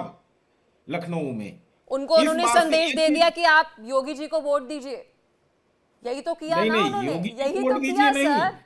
लखनऊ में, उनको इस उन्होंने बात से संदेश एक दे चीज- दिया कि आप योगी जी को वोट दीजिए। यही तो किया नहीं ना नहीं, उन्होंने, योगी जी यही को वोट तो दीजिए किया नहीं। सर।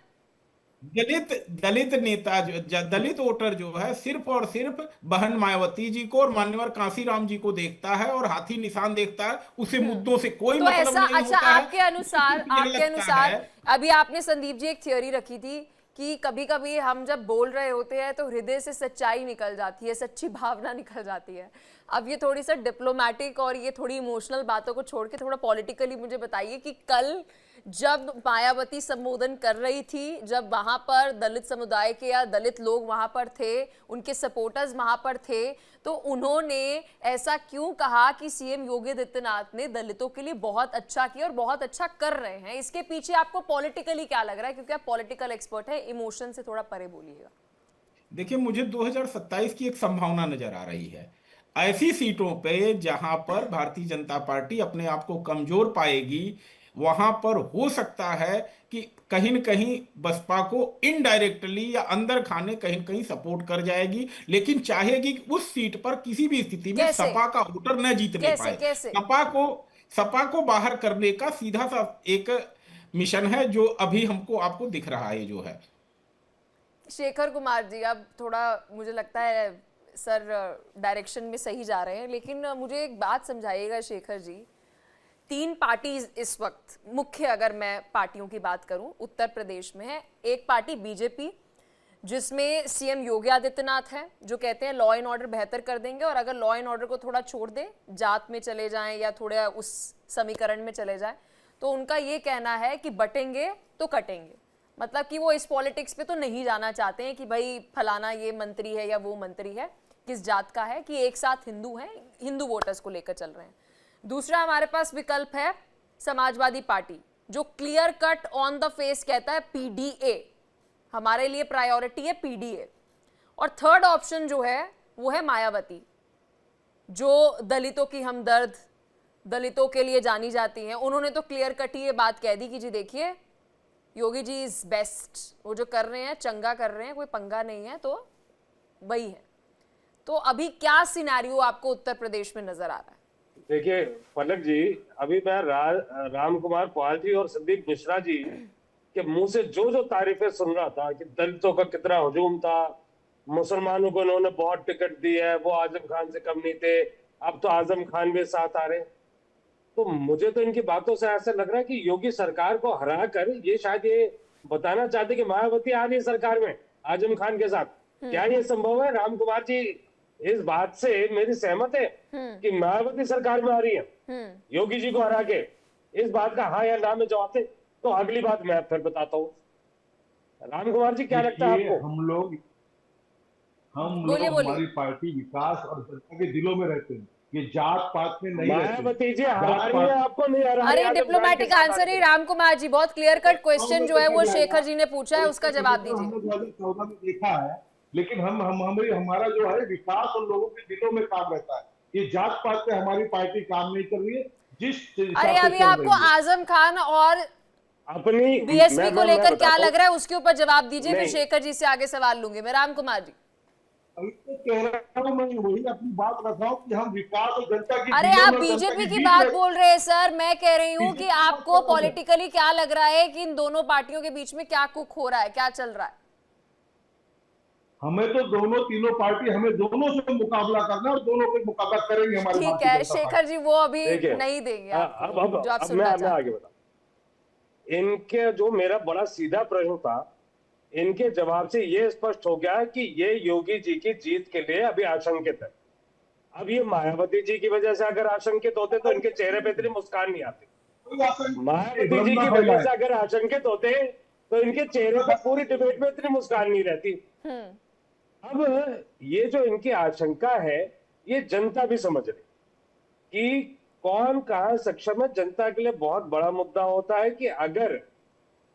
दलित दलित नेता दलित वोटर जो है सिर्फ और सिर्फ बहन मायावती जी को और मान्यवर कांसीराम जी को देखता है और हाथी निशान देखता है। उसे मुद्दों से कोई तो मतलब ऐसा, नहीं अच्छा होता है। आपके अनुसार, मुझे आपके लगता अनुसार है अभी आपने संदीप जी एक थ्योरी रखी थी कि कभी कभी हम जब बोल रहे होते हैं तो हृदय से सच्चाई निकल जाती है, सच्ची भावना निकल जाती है। अब ये थोड़ी सा डिप्लोमेटिक और ये थोड़ी इमोशनल बातों को छोड़ के थोड़ा पॉलिटिकली मुझे बताइए कि कल जब मायावती संबोधन कर रही थी, जब वहां पर दलित समुदाय के या दलित लोग वहां पर थे, उनके सपोर्टर्स वहां पर थे, तो उन्होंने ऐसा क्यों कहा कि सीएम योगी आदित्यनाथ ने दलितों के लिए बहुत अच्छा किया और बहुत अच्छा कर रहे हैं? इसके पीछे आपको पॉलिटिकली क्या लग रहा है? क्योंकि आप पॉलिटिकल एक्सपर्ट है, इमोशन से थोड़ा परे बोलिएगा। देखिए मुझे 2027 की एक संभावना नजर आ रही है। ऐसी सीटों पे जहां पर भारतीय जनता पार्टी अपने आप को कमजोर पाएगी, वहां पर हो सकता है कि कहीं न कहीं बसपा को इनडायरेक्टली या अंदर खाने कहीं कहीं सपोर्ट कर जाएगी, लेकिन चाहेगी कि उस सीट पर किसी भी स्थिति में कैसे? सपा का वोटर न जीतने कैसे? पाए। कैसे? सपा को बाहर करने का सीधा सा एक मिशन है जो अभी हमको आपको दिख रहा है जो है। शेखर कुमार जी, अब थोड़ा मुझे लगता है सर डायरेक्शन में सही जा रहे हैं, लेकिन मुझे एक बात समझाइएगा शेखर जी। 3 पार्टीज इस वक्त मुख्य, अगर मैं पार्टियों की बात करूं, उत्तर प्रदेश में है। एक पार्टी बीजेपी, जिसमें सीएम योगी आदित्यनाथ है, जो कहते हैं लॉ एंड ऑर्डर बेहतर कर देंगे, और अगर लॉ एंड ऑर्डर को थोड़ा छोड़ दें, जात में चले जाएं या थोड़ा उस समीकरण में चले जाएं, तो उनका ये कहना है कि बटेंगे तो कटेंगे। मतलब कि वो इस पॉलिटिक्स पे तो नहीं जाना चाहते हैं कि भाई फलाना ये मंत्री है या वो मंत्री है, किस जात का है, कि एक साथ हिंदू हैं, हिंदू वोटर्स को लेकर चल रहे हैं। दूसरा हमारे पास विकल्प है समाजवादी पार्टी, जो clear cut on the face कहता है पीडीए, हमारे लिए प्रायोरिटी है पीडीए। और थर्ड ऑप्शन जो है वो है मायावती, जो दलितों की हमदर्द, दलितों के लिए जानी जाती हैं। उन्होंने तो क्लियर कट ही ये बात कह दी कि जी देखिए योगी जी इज बेस्ट, वो जो कर रहे हैं चंगा कर रहे हैं, कोई पंगा नहीं है, तो वही है। तो अभी क्या सिनेरियो आपको उत्तर प्रदेश में नजर आ रहा है? देखिए पलक जी, अभी मैं राम कुमार पाल जी और संदीप मिश्रा जी के मुंह से जो जो तारीफें सुन रहा था कि दलितों का कितना हुजूम था, मुसलमानों को उन्होंने बहुत टिकट दी है, वो आजम खान से कम नहीं थे, अब तो आजम खान भी साथ आ रहे। तो मुझे तो इनकी बातों से ऐसा लग रहा है कि योगी सरकार को हरा कर ये शायद ये बताना चाहते कि मायावती आ रही है सरकार में आजम खान के साथ। क्या ये संभव है? राम कुमार जी इस बात से मेरी सहमत है कि मायावती सरकार में आ रही है योगी जी को हरा के? इस बात का हाँ या ना में जवाब दे, तो अगली बात मैं फिर बताता हूँ। राम कुमार जी क्या लगता है आपको? हम लोग बोलिए। हमारी पार्टी विकास और जनता के दिलों में रहते हैं, ये जात पात में नहीं रहते। मायावती जी हरा रही है, आपको नहीं हरा रही? अरे डिप्लोमेटिक आंसर ही राम कुमार जी, बहुत क्लियर कट क्वेश्चन जो है वो शेखर जी ने पूछा है, उसका जवाब दीजिए। हमने 2014 में देखा है, लेकिन हमारा जो है विकास और लोगों के दिलों में काम रहता है। ये जात पात पे हमारी पार्टी काम नहीं कर रही है। अरे अभी आपको आजम खान और अपनी बीएसपी को लेकर क्या लग रहा है उसके ऊपर जवाब दीजिए, फिर शेखर जी से आगे सवाल लूंगी मैं। राम कुमार जी कह रहा हूं, मैं वही अपनी बात रख रहा हूं कि हम विकास और जनता की। अरे आप बीजेपी की बात बोल रहे हैं सर, मैं कह रही हूँ कि आपको पॉलिटिकली क्या लग रहा है कि इन दोनों पार्टियों के बीच में क्या कुक हो रहा है, क्या चल रहा है? हमें तो दोनों तीनों पार्टी, हमें दोनों से मुकाबला करना और दोनों को मुकाबला करेंगे हमारे। ठीक है शेखर जी, वो अभी नहीं देंगे आपको, जो आप सुनना चाहते हैं। आगे बता। इनके जो मेरा बड़ा सीधा प्रश्न था, इनके जवाब से ये स्पष्ट हो गया कि ये योगी जी की जीत के लिए अभी आशंकित है। अब ये मायावती जी की वजह से अगर आशंकित होते तो इनके चेहरे पे इतनी मुस्कान नहीं आती। मायावती जी की वजह से अगर आशंकित होते तो इनके चेहरे पे पूरी डिबेट में इतनी मुस्कान नहीं रहती। अब ये जो इनकी आशंका है ये जनता भी समझ रही कि कौन कहां सक्षम है। जनता के लिए बहुत बड़ा मुद्दा होता है कि अगर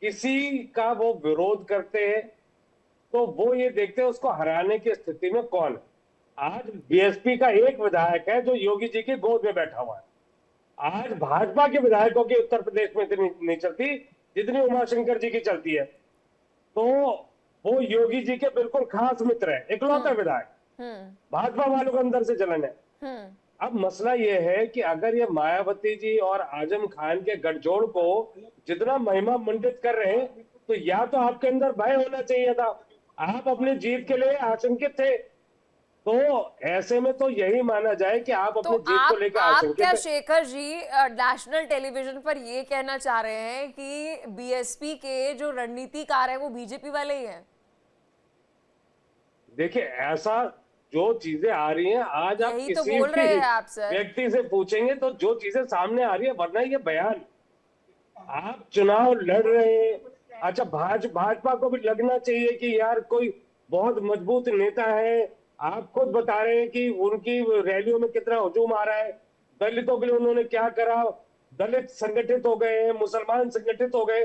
किसी का वो विरोध करते हैं तो वो ये देखते हैं उसको हराने की स्थिति में कौन है। आज बीएसपी का एक विधायक है जो योगी जी की गोद में बैठा हुआ है। आज भाजपा के विधायकों की उत्तर प्रदेश में इतनी नहीं चलती जितनी उमाशंकर जी की चलती है। तो वो योगी जी के बिल्कुल खास मित्र है, इकलौता विधायक। भाजपा वालों को अंदर से जलन है। अब मसला ये है कि अगर ये मायावती जी और आजम खान के गठजोड़ को जितना महिमा मंडित कर रहे हैं तो या तो आपके अंदर भय होना चाहिए था, आप अपनी जीत के लिए आशंकित थे। तो ऐसे में तो यही माना जाए कि आप अपनी जीत को लेकर आशंकित क्या शेखर जी नेशनल टेलीविजन पर ये कहना चाह रहे हैं कि बीएसपी के जो रणनीतिकार है वो बीजेपी वाले ही हैं? देखिए ऐसा जो चीजें आ रही हैं आज आप किसी तो बोल रहे हैं आप सर, व्यक्ति से पूछेंगे तो जो चीजें सामने आ रही है, वरना ये बयान आप चुनाव लड़ रहे हैं। अच्छा भाजपा को भी लगना चाहिए कि यार कोई बहुत मजबूत नेता है। आप खुद बता रहे हैं कि उनकी रैलियों में कितना हुजूम आ रहा है, दलितों के लिए उन्होंने क्या करा, दलित संगठित हो गए, मुसलमान संगठित हो गए।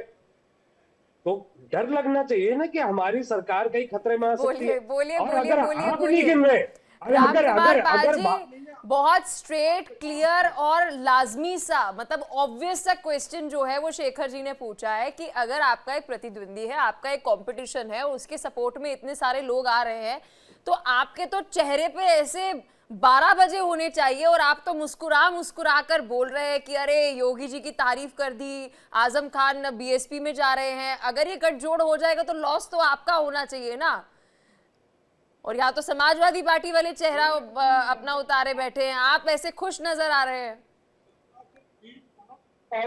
तो डर लगना चाहिए ना कि हमारी सरकार कहीं खतरे में आ सकती है। बोलिए बहुत स्ट्रेट क्लियर और लाजमी सा, मतलब ऑब्वियस सा क्वेश्चन जो है वो शेखर जी ने पूछा है कि अगर आपका एक प्रतिद्वंदी है, आपका एक कंपटीशन है, उसके सपोर्ट में इतने सारे लोग आ रहे हैं तो आपके तो चेहरे पे ऐसे 12 बजे होने चाहिए और आप तो मुस्कुरा कर बोल रहे हैं कि अरे योगी जी की तारीफ कर दी, आजम खान बीएसपी में जा रहे हैं। अगर ये गठजोड़ हो जाएगा तो लॉस तो आपका होना चाहिए ना। और यहाँ तो समाजवादी पार्टी वाले चेहरा अपना उतारे बैठे हैं, आप ऐसे खुश नजर आ रहे हैं।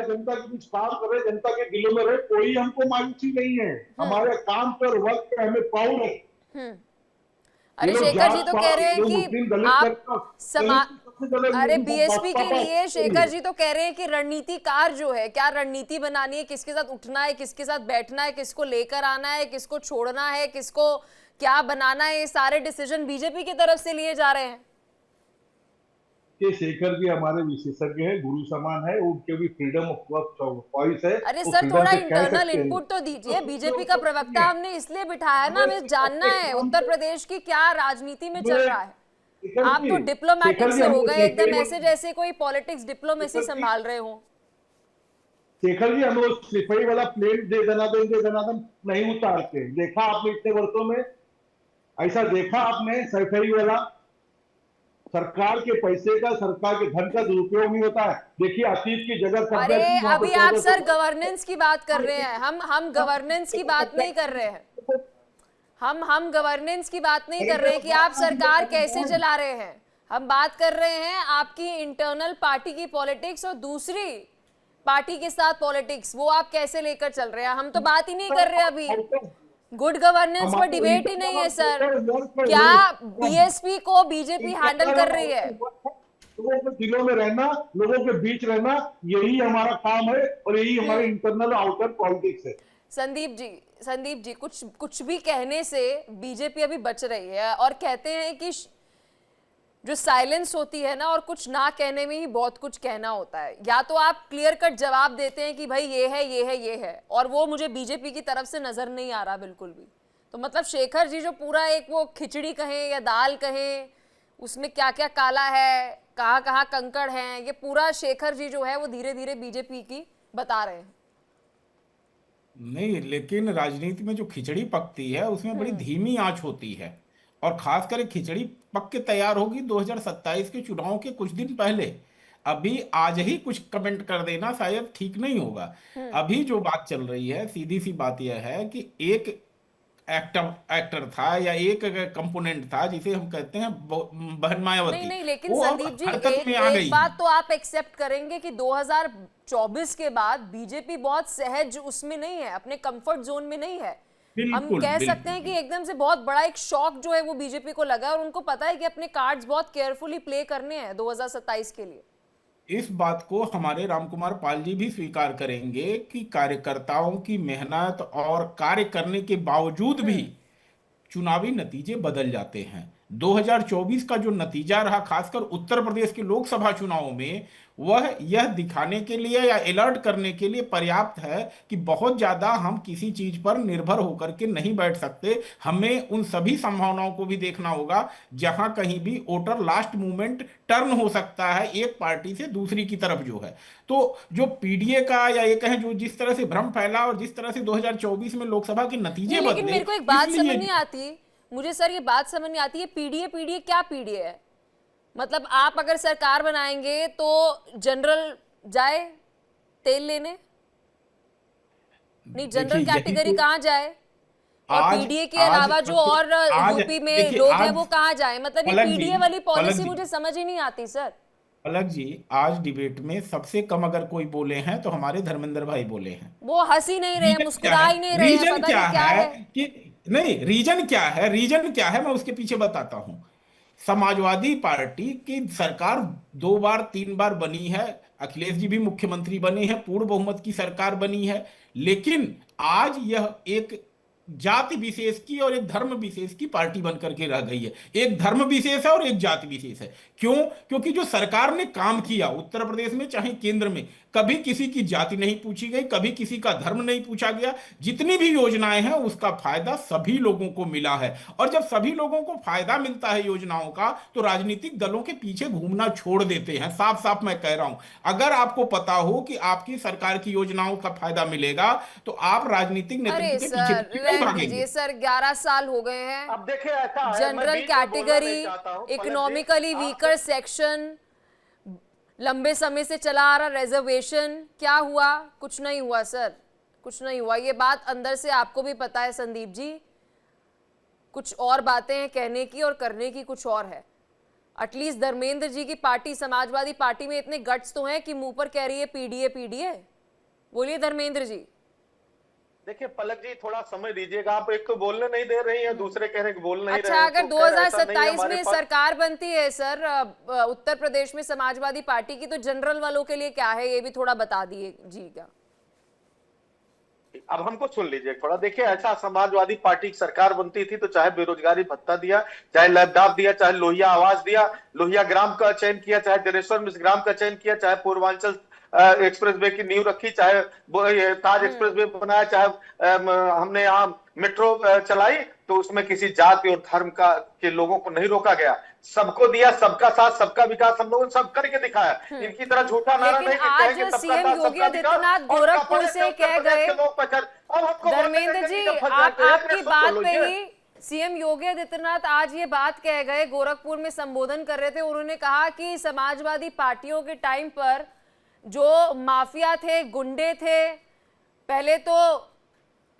जनता के बीच काम कर रहे, जनता के दिलों में रहे, कोई हमको मायूसी नहीं है। हमारे काम पर वक्त पे हमें पाउर है। अरे शेखर जी तो कह रहे हैं कि आप अरे बीएसपी के लिए शेखर जी तो कह रहे हैं कि रणनीतिकार जो है, क्या रणनीति बनानी है, किसके साथ उठना है, किसके साथ बैठना है, किसको लेकर आना है, किसको छोड़ना है, किसको क्या बनाना है, ये सारे डिसीजन बीजेपी की तरफ से लिए जा रहे हैं। कि शेखर जी हमारे विशेषज्ञ हैं, गुरु समान है, उनके भी फ्रीडम ऑफ वॉइस है। अरे वो सर freedom थोड़ा से कह इंटरनल सकते हैं। इनपुट तो दीजिए। तो बीजेपी का प्रवक्ता हमने इसलिए बिठाया ना, हमें जानना है उत्तर प्रदेश की क्या राजनीति में चल रहा है। आप तो डिप्लोमेटिक से हो गए एकदम, ऐसे जैसे कोई पॉलिटिक्स डिप्लोमेसी संभाल रहे हो। शेखर जी, हम लोग सिपाही वाला प्लेन दे दनादन नहीं उतारते। देखा आपने इतने वर्षों में, ऐसा देखा आपने सिपाही वाला? सरकार के पैसे का, सरकार के धन का दुरुपयोग नहीं होता है। देखिए अतीत की जगह कब्जा अरे की, वहां पे अभी आप 1400 सर गवर्नेंस की बात कर रहे हैं, हम गवर्नेंस की बात नहीं कर रहे हैं। हम गवर्नेंस की बात नहीं कर रहे हैं कि आप सरकार कैसे चला रहे हैं। हम बात कर रहे हैं आपकी इंटरनल पार्टी की पॉलिटिक्स और दूसरी पार्टी के साथ पॉलिटिक्स, वो आप कैसे लेकर चल रहे हैं। हम तो बात ही नहीं कर रहे अभी। गुड गवर्नेंस पर डिबेट ही नहीं है सर। क्या बीएसपी को बीजेपी हैंडल कर रही है? लोगों के दिलों में रहना, लोगों के बीच रहना, यही हमारा काम है और यही हमारे इंटरनल आउटर पॉलिटिक्स है। संदीप जी कुछ भी कहने से बीजेपी अभी बच रही है और कहते हैं कि जो साइलेंस होती है ना, और कुछ ना कहने में ही बहुत कुछ कहना होता है। या तो आप क्लियर कट जवाब देते हैं कि भाई ये है ये है ये है, और वो मुझे बीजेपी की तरफ से नजर नहीं आ रहा बिल्कुल भी। तो मतलब शेखर जी जो पूरा एक वो खिचड़ी कहें या दाल कहें, उसमें क्या क्या काला है, कहाँ कहाँ कंकड़ हैं, ये पूरा शेखर जी जो है वो धीरे धीरे बीजेपी की बता रहे हैं। नहीं, लेकिन राजनीति में जो खिचड़ी पकती है उसमें बड़ी धीमी आंच होती है, और खासकर खिचड़ी पक के तैयार होगी 2027 के चुनाव के कुछ दिन पहले। अभी आज ही कुछ कमेंट कर देना शायद ठीक नहीं होगा। अभी जो बात चल रही है, सीधी सी बात यह है कि एक एक्टर था या एक कंपोनेंट था जिसे हम कहते हैं बहन मायावती। नहीं लेकिन वो अब संदीप जी हरकत में आ गई एक बात तो आप एक्सेप्ट करेंगे कि 2024 के बाद बीजेपी बहुत सहज उसमें नहीं है, अपने कंफर्ट जोन में नहीं है। हम कह सकते हैं कि एकदम से बहुत बड़ा एक शॉक जो है वो बीजेपी को लगा, और उनको पता है कि अपने कार्ड्स बहुत केयरफुली प्ले करने हैं 2027 के लिए। इस बात को हमारे रामकुमार पाल जी भी स्वीकार करेंगे कि कार्यकर्ताओं की मेहनत और कार्य करने के बावजूद भी चुनावी नतीजे बदल जाते हैं। 2024 का जो नतीजा रहा, खासकर उत्तर प्रदेश के लोकसभा चुनाव में, वह यह दिखाने के लिए या अलर्ट करने के लिए पर्याप्त है कि बहुत ज्यादा हम किसी चीज पर निर्भर होकर के नहीं बैठ सकते। हमें उन सभी संभावनाओं को भी देखना होगा जहां कहीं भी वोटर लास्ट मोमेंट टर्न हो सकता है एक पार्टी से दूसरी की तरफ जो है। तो जो पीडीए का या ये कहें जो जिस तरह से भ्रम फैला और जिस तरह से 2024 में लोकसभा के नतीजे बदले, लेकिन मेरे को एक बात समझ नहीं आती, मुझे सर ये बात समझ नहीं आती है, पीडीए क्या पीडीए है? मतलब आप अगर सरकार बनाएंगे तो जनरल जाए तेल लेने? नहीं, जनरल कैटेगरी कहाँ जाए? और पीडीए के अलावा जो और यूपी में लोग हैं वो कहाँ जाए? मतलब ये पीडीए वाली पॉलिसी मुझे समझ ही नहीं आती सर। पलक जी, आज डिबेट में सबसे कम अगर कोई बोले हैं तो हमारे धर्मेंद्र भाई बोले हैं। वो हंसी नहीं रहे, मुस्कुरा ही नहीं रहे, रीजन पता क्या नहीं क्या है है कि नहीं, रीजन क्या है मैं उसके पीछे बताता हूं। समाजवादी पार्टी की सरकार 2 बार 3 बार बनी है, अखिलेश जी भी मुख्यमंत्री बने हैं, पूर्ण बहुमत की सरकार बनी है, लेकिन आज यह एक जाति विशेष की और एक धर्म विशेष की पार्टी बनकर के रह गई है। एक धर्म विशेष है और एक जाति विशेष है। क्यों? क्योंकि जो सरकार ने काम किया उत्तर प्रदेश में चाहे केंद्र में, कभी किसी की जाति नहीं पूछी गई, कभी किसी का धर्म नहीं पूछा गया। जितनी भी योजनाएं हैं उसका फायदा सभी लोगों को मिला है, और जब सभी लोगों को फायदा मिलता है योजनाओं का, तो राजनीतिक दलों के पीछे घूमना छोड़ देते हैं। साफ साफ मैं कह रहा हूं, अगर आपको पता हो कि आपकी सरकार की योजनाओं का फायदा मिलेगा तो आप राजनीतिक नेतृत्व के पीछे क्यों भागेंगे? सर 11 साल हो गए हैं। अब देखिए ऐसा है, general category, economically weaker section, लंबे समय से चला आ रहा रिजर्वेशन, क्या हुआ? कुछ नहीं हुआ सर, कुछ नहीं हुआ। ये बात अंदर से आपको भी पता है संदीप जी। कुछ और बातें हैं कहने की और करने की कुछ और है। एटलीस्ट धर्मेंद्र जी की पार्टी समाजवादी पार्टी में इतने गट्स तो हैं कि मुंह पर कह रही है पीडीए। बोलिए धर्मेंद्र जी। देखिए पलक जी, थोड़ा समय दीजिएगा। आप एक को बोलने नहीं दे रही हैं, दूसरे कह रहे हैं कि बोल नहीं रहे हैं। अच्छा, अगर 2027 में सरकार बनती है सर उत्तर प्रदेश में समाजवादी पार्टी की, तो जनरल वालों के लिए क्या है ये भी थोड़ा बता दीजिएगा। अब हमको सुन लीजिए थोड़ा। देखिए, ऐसा समाजवादी पार्टी की सरकार बनती थी तो चाहे बेरोजगारी भत्ता दिया, चाहे लैपटॉप दिया, चाहे लोहिया आवास दिया, लोहिया ग्राम का चयन किया, चाहे जलेश्वर मिश्र ग्राम का चयन किया, चाहे पूर्वांचल एक्सप्रेस वे की नींव रखी, चाहे ताज एक्सप्रेस वे बनाया, चाहे हमने यहाँ मेट्रो चलाई, तो उसमें किसी जाति और धर्म का के लोगों को नहीं रोका गया। सबको दिया, सबका साथ सबका विकास हम लोगों ने सब करके दिखाया। इनकी तरह झूठा नारा नहीं लेकिन आज सीएम योगी आदित्यनाथ गोरखपुर से कह गए, धर्मेंद्र जी आपकी बात पे ही सीएम योगी आदित्यनाथ आज ये बात कह गए, गोरखपुर में संबोधन कर रहे थे, उन्होंने कहा कि समाजवादी पार्टियों के टाइम पर जो माफिया थे, गुंडे थे, पहले तो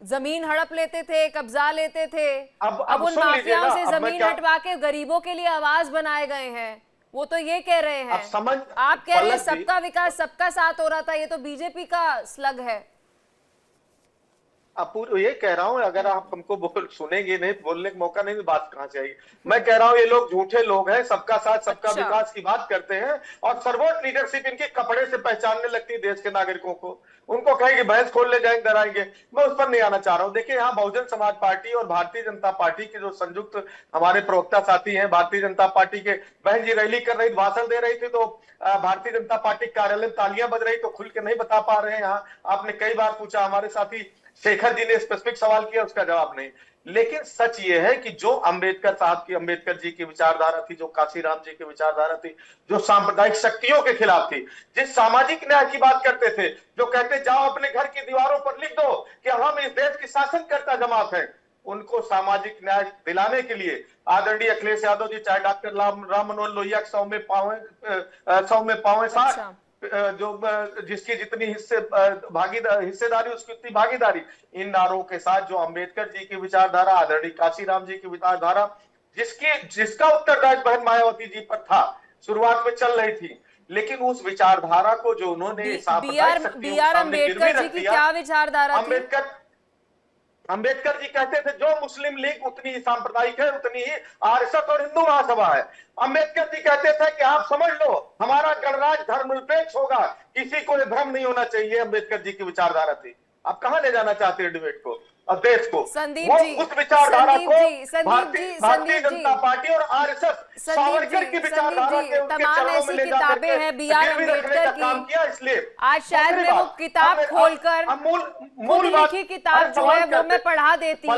जमीन हड़प लेते थे, कब्जा लेते थे, अब उन माफियाओं से जमीन हटवा के गरीबों के लिए आवास बनाए गए हैं। वो तो ये कह रहे हैं, आप कह रहे हैं सबका विकास सबका साथ हो रहा था, ये तो बीजेपी का स्लग है। अब ये कह रहा हूं, अगर आप हमको सुनेंगे नहीं, बोलने का मौका नहीं, तो बात कहां से आएगी। मैं कह रहा हूं ये लोग झूठे लोग हैं, सबका साथ सबका विकास की बात करते हैं और सर्वोच्च लीडरशिप इनके कपड़े से पहचानने लगती है देश के नागरिकों को। उनको कहेंगे भैंस खोल ले जाएंगे, डराएंगे। मैं उस पर नहीं आना चाह रहा हूं। देखिए, यहाँ बहुजन समाज पार्टी और भारतीय जनता पार्टी के जो संयुक्त हमारे प्रवक्ता साथी हैं, भारतीय जनता पार्टी के बहन जी रैली कर रही, भाषण दे रही थी, तो भारतीय जनता पार्टी कार्यालय में तालियां बज रही, तो खुल के नहीं बता पा रहे हैं। यहाँ आपने कई बार पूछा, हमारे साथी शेखर जी ने स्पेसिफिक सवाल किया, उसका जवाब नहीं। लेकिन सच ये है कि जो अंबेडकर साहब की, अंबेडकर जी की विचारधारा थी, जो काशीराम जी की विचारधारा थी, जो सांप्रदायिक शक्तियों के खिलाफ थी, जिस सामाजिक न्याय की बात करते थे, जो कहते जाओ अपने घर की दीवारों पर लिख दो कि हम इस देश की शासनकर्ता जमात है, उनको सामाजिक न्याय दिलाने के लिए आदरणीय अखिलेश यादव जी, चाहे डॉक्टर राम मनोहर लोहिया 100 में पावे साथ, जो जिसकी जितनी हिस्सेदारी उसकी उतनी भागीदारी, इन नारों के साथ जो अंबेडकर जी की विचारधारा, आदरणीय काशीराम जी की विचारधारा, जिसका उत्तरदायित्व बहन मायावती जी पर था, शुरुआत में चल रही थी, लेकिन उस विचारधारा को जो उन्होंने बी.आर. अम्बेडकर जी की क्या विचारधारा थी? अंबेडकर जी कहते थे जो मुस्लिम लीग उतनी ही सांप्रदायिक है, उतनी ही आरएसएस और हिंदू महासभा है। अंबेडकर जी कहते थे कि आप समझ लो हमारा गणराज्य धर्मनिरपेक्ष होगा, किसी को भ्रम नहीं होना चाहिए। अंबेडकर जी की विचारधारा थी। आप कहां ले जाना चाहते हैं डिबेट को और देश को? संदीप जी, उस विचारधारा को भारतीय जनता पार्टी और आरएसएस सावरकर की विचारधारा के उनके चरणों में ले जाकर के हैं बी.आर. अम्बेडकर काम किया। इसलिए आज शहर में वो किताब खोलकर मूल लिखी किताब जो है वो मैं पढ़ा देती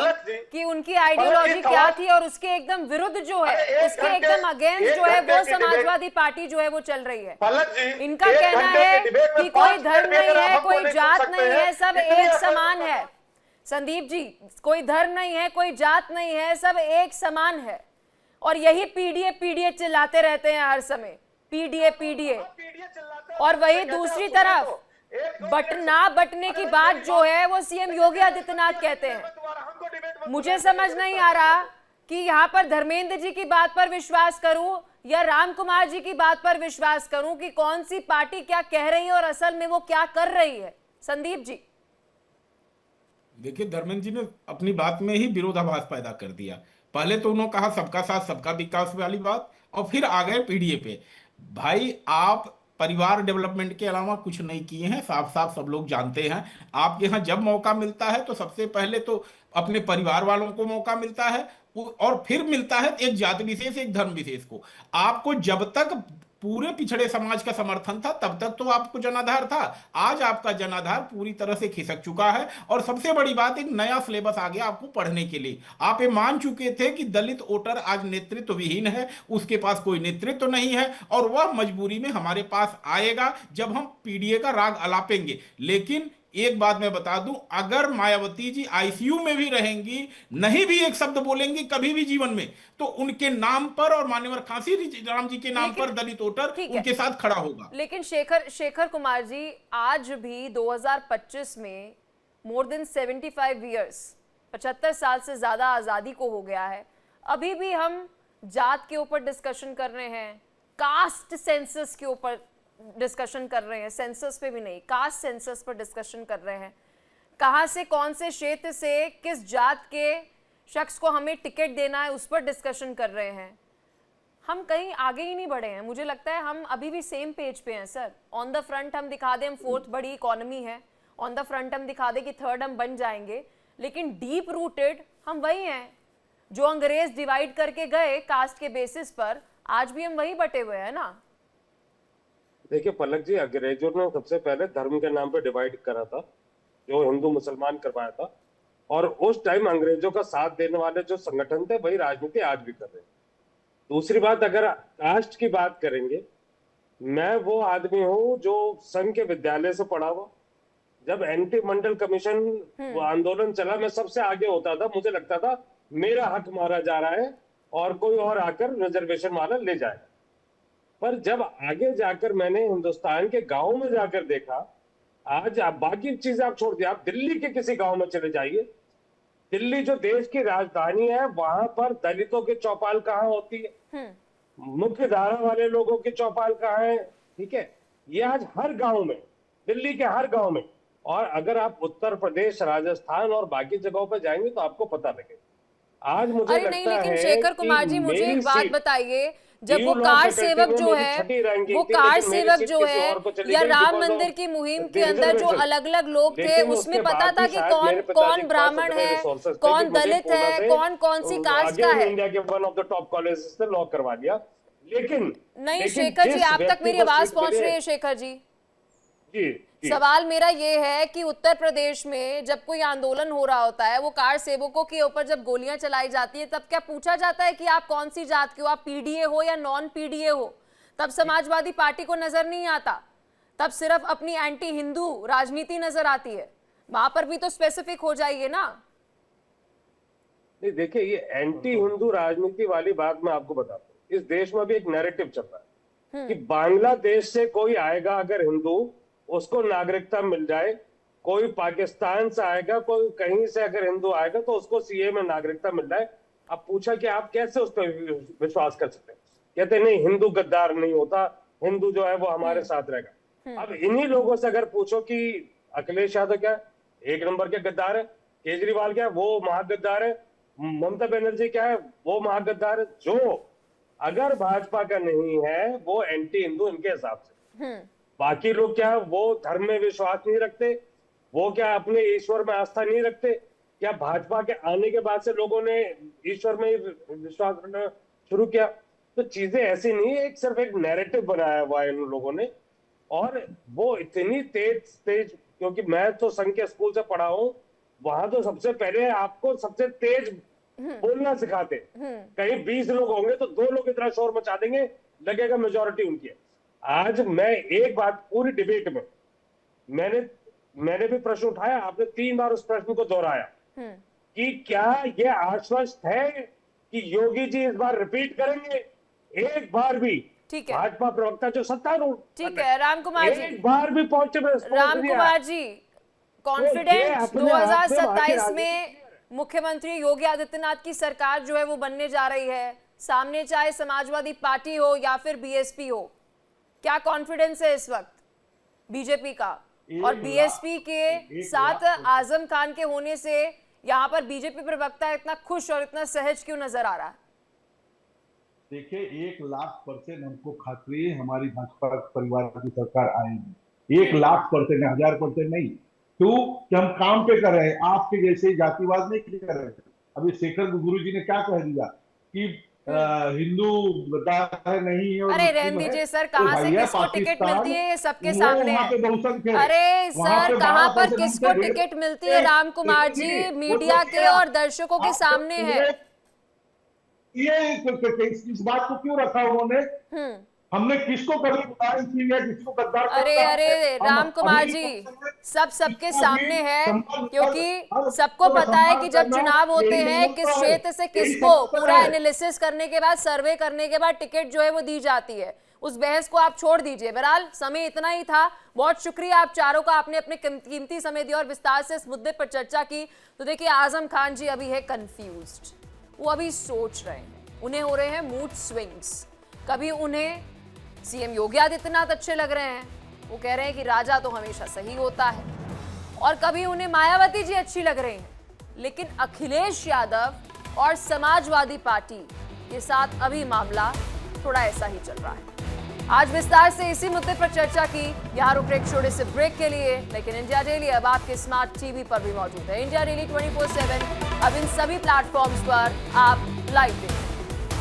कि उनकी आइडियोलॉजी क्या थी और उसके एकदम विरुद्ध जो है, उसके एकदम अगेंस्ट जो है वो समाजवादी पार्टी जो है वो चल रही है। इनका कहना है कि कोई धर्म नहीं है, कोई जात नहीं है, सब एक समान है। संदीप जी, कोई धर्म नहीं है, कोई जात नहीं है, सब एक समान है। और यही पीडीए चिल्लाते रहते हैं हर समय, पीडीए। और वही दूसरी तरफ बटना बटने की बात जो है वो सीएम योगी आदित्यनाथ कहते हैं। मुझे समझ नहीं आ रहा कि यहाँ पर धर्मेंद्र जी की बात पर विश्वास करूं या राम कुमार जी की बात पर विश्वास करूं कि कौन सी पार्टी क्या कह रही है और असल में वो क्या कर रही है। संदीप जी, देखिए, धर्मेंद्र जी ने अपनी बात में ही विरोधाभास पैदा कर दिया। पहले तो उन्होंने कहा सबका साथ सबका विकास वाली बात, और फिर आ गए पीडीए पे। भाई, आप परिवार डेवलपमेंट के अलावा कुछ नहीं किए हैं, साफ साफ सब लोग जानते हैं। आपके यहाँ जब मौका मिलता है तो सबसे पहले तो अपने परिवार वालों को मौका मिलता है और फिर मिलता है एक जाति विशेष, एक धर्म विशेष को। आपको जब तक पूरे पिछड़े समाज का समर्थन था तब तक तो आपको जनाधार था। आज आपका जनाधार पूरी तरह से खिसक चुका है और सबसे बड़ी बात, एक नया सिलेबस आ गया आपको पढ़ने के लिए। आप ये मान चुके थे कि दलित वोटर आज नेतृत्व विहीन है, उसके पास कोई नेतृत्व नहीं है और वह मजबूरी में हमारे पास आएगा जब हम पीडीए का राग अलापेंगे। लेकिन एक बात मैं बता दूं, अगर मायावती जी आईसीयू में भी रहेंगी, नहीं भी एक शब्द बोलेंगी कभी भी जीवन में, तो उनके नाम पर और मान्यवर काशीराम जी के नाम पर दलित वोटर उनके साथ खड़ा होगा। लेकिन शेखर कुमार जी, आज भी 2025 में मोर देन 75 ईयर्स, 75 साल से ज्यादा आजादी को हो गया है, अभी भी हम जात के ऊपर डिस्कशन कर रहे हैं, कास्ट सेंसस के ऊपर डिस्कशन कर रहे हैं, सेंसस पे भी नहीं, कास्ट सेंसस पर डिस्कशन कर रहे हैं। कहां से, कौन से क्षेत्र से, किस जात के शख्स को हमें टिकट देना है, उस पर डिस्कशन कर रहे हैं। हम कहीं आगे ही नहीं बढ़े हैं। मुझे लगता है हम अभी भी सेम पेज पे हैं सर। ऑन द फ्रंट हम दिखा दें हम 4th बड़ी इकोनॉमी है ऑन द फ्रंट हम दिखा दे कि थर्ड हम बन जाएंगे, लेकिन डीप रूटेड हम वही हैं जो अंग्रेज डिवाइड करके गए कास्ट के बेसिस पर, आज भी हम वही बटे हुए हैं ना। देखिए पलक जी, अंग्रेजों ने सबसे पहले धर्म के नाम पे डिवाइड करा था, जो हिंदू मुसलमान करवाया था, और उस टाइम अंग्रेजों का साथ देने वाले जो संगठन थे वही राजनीति आज भी कर रहे हैं। दूसरी बात, अगर कास्ट की बात करेंगे, मैं वो आदमी हूं जो संघ के विद्यालय से पढ़ा हुआ। जब एंटी मंडल कमीशन आंदोलन चला, मैं सबसे आगे होता था, मुझे लगता था मेरा हक मारा जा रहा है और कोई और आकर रिजर्वेशन वाला ले जाए। पर जब आगे जाकर मैंने हिंदुस्तान के गांव में जाकर देखा, आज आप बाकी चीजें आप छोड़ दिए, आप दिल्ली के किसी गांव में चले जाइए, दिल्ली जो देश की राजधानी है, वहां पर दलितों की चौपाल कहाँ होती है, मुख्य धारा वाले लोगों की चौपाल कहाँ है, ठीक है, ये आज हर गांव में, दिल्ली के हर गांव में। और अगर आप उत्तर प्रदेश, राजस्थान और बाकी जगहों पर जाएंगे तो आपको पता लगेगा। आज मुझे अरे नहीं, लेकिन शेखर कुमार जी मुझे एक बात बताइए, जब वो कार सेवक जो है, वो कार सेवक जो है, या राम मंदिर की मुहिम के अंदर जो अलग अलग लोग थे, उसमें पता था कि कौन कौन ब्राह्मण है, कौन दलित है, कौन कौन सी कास्ट का है। इंडिया के one of the top colleges से लॉ करवा दिया। लेकिन नहीं शेखर जी, आप तक मेरी आवाज पहुंच रही है शेखर जी? जी, सवाल मेरा ये है कि उत्तर प्रदेश में जब कोई आंदोलन हो रहा होता है, वो कार सेवकों के ऊपर जब गोलियां चलाई जाती है, तब क्या पूछा जाता है कि आप कौन सी जात के हो, आप पीडीए हो या नॉन पीडीए हो? तब समाजवादी पार्टी को नजर नहीं आता, तब सिर्फ अपनी एंटी हिंदू राजनीति नजर आती है। वहां पर भी तो स्पेसिफिक हो जाइए ना। नहीं, देखिए, ये एंटी हिंदू राजनीति वाली बात मैं आपको बताता हूँ। इस देश में भी एक नैरेटिव चल रहा है कि बांग्लादेश से कोई आएगा अगर हिंदू, उसको नागरिकता मिल जाए, कोई पाकिस्तान से आएगा, कोई कहीं से अगर हिंदू आएगा तो उसको सीए में नागरिकता मिल जाए। अब पूछा कि आप कैसे उस पर विश्वास कर सकते हैं? कहते नहीं, हिंदू गद्दार नहीं होता, हिंदू जो है वो हमारे साथ रहेगा। अब इन्हीं लोगों से अगर पूछो कि अखिलेश यादव क्या एक नंबर के गद्दार है, केजरीवाल क्या है, वो महागद्दार है, ममता बनर्जी क्या है, वो महागद्दार है, जो अगर भाजपा का नहीं है वो एंटी हिंदू इनके हिसाब से। बाकी लोग क्या, वो धर्म में विश्वास नहीं रखते, वो क्या अपने ईश्वर में आस्था नहीं रखते? क्या भाजपा के आने के बाद से लोगों ने ईश्वर में विश्वास रखना शुरू किया? तो चीजें ऐसी नहीं है, सिर्फ एक नैरेटिव बनाया हुआ है इन लोगों ने। और वो इतनी तेज, क्योंकि मैं तो संघ के स्कूल से पढ़ा हूं, वहां तो सबसे पहले आपको सबसे तेज बोलना सिखाते। कहीं 20 लोग होंगे तो 2 लोग इतना शोर मचा देंगे, लगेगा मेजोरिटी उनकी है। आज मैं एक बात, पूरी डिबेट में मैंने भी प्रश्न उठाया, आपने 3 बार उस प्रश्न को दोहराया कि क्या ये आश्वस्त है कि योगी जी इस बार रिपीट करेंगे? एक बार भी भाजपा प्रवक्ता जो सत्तारूढ़, ठीक है राम कुमार जी, एक बार भी पहुंचे राम कुमार जी, कॉन्फिडेंस 2027 में मुख्यमंत्री योगी आदित्यनाथ की सरकार जो है वो बनने जा रही है, सामने चाहे समाजवादी पार्टी हो या फिर बीएसपी हो, क्या कॉन्फिडेंस है इस वक्त बीजेपी का? और बीएसपी के साथ आजम खान के होने से यहाँ पर बीजेपी प्रवक्ता इतना खुश और इतना सहज क्यों नजर आ रहा है? देखिए, 1,00,000% हमको खातरी है हमारी भाजपा परिवार की सरकार आएगी। 1,00,000%, 1000% नहीं। क्यों? कि हम काम पे कर रहे हैं, आपके जैसे जातिवाद नहीं कर रहे हैं। अभी शेखर गुरुजी ने क्या कह दिया कि हिंदू गद्दार है, नहीं है। अरे रहने दीजिए सर, कहाँ से किसको टिकट मिलती है ये सबके सामने है। अरे सर, कहाँ पर किसको टिकट मिलती है राम कुमार जी, मीडिया के और दर्शकों के सामने है। ये इस बात को क्यों रखा उन्होंने? हमने किसको कभी बुलाया इसलिए किसको गद्दार? अरे राम कुमार जी, सबके सामने है, क्योंकि सबको पता है कि जब चुनाव होते हैं किस क्षेत्र से किसको, पूरा एनालिसिस करने के बाद, सर्वे करने के बाद टिकट जो है वो दी जाती है। उस बहस को आप छोड़ दीजिए। बहरहाल समय इतना ही था। बहुत शुक्रिया आप चारों का, आपने अपने कीमती समय दिया और विस्तार से इस मुद्दे पर चर्चा की। तो देखिए, आजम खान जी अभी है कंफ्यूज्ड, वो अभी सोच रहे हैं, उन्हें हो रहे हैं मूड स्विंग्स। कभी उन्हें सीएम योगी आदित्यनाथ अच्छे लग रहे हैं, वो कह रहे हैं कि राजा तो हमेशा सही होता है, और कभी उन्हें मायावती जी अच्छी लग रही हैं। लेकिन अखिलेश यादव और समाजवादी पार्टी के साथ अभी मामला थोड़ा ऐसा ही चल रहा है। आज विस्तार से इसी मुद्दे पर चर्चा की। यहाँ रुक रहे छोटे से ब्रेक के लिए, लेकिन इंडिया डेली अब आपके स्मार्ट टीवी पर भी मौजूद है। इंडिया डेली 24/7 अब इन सभी प्लेटफॉर्म्स पर आप लाइव देखें।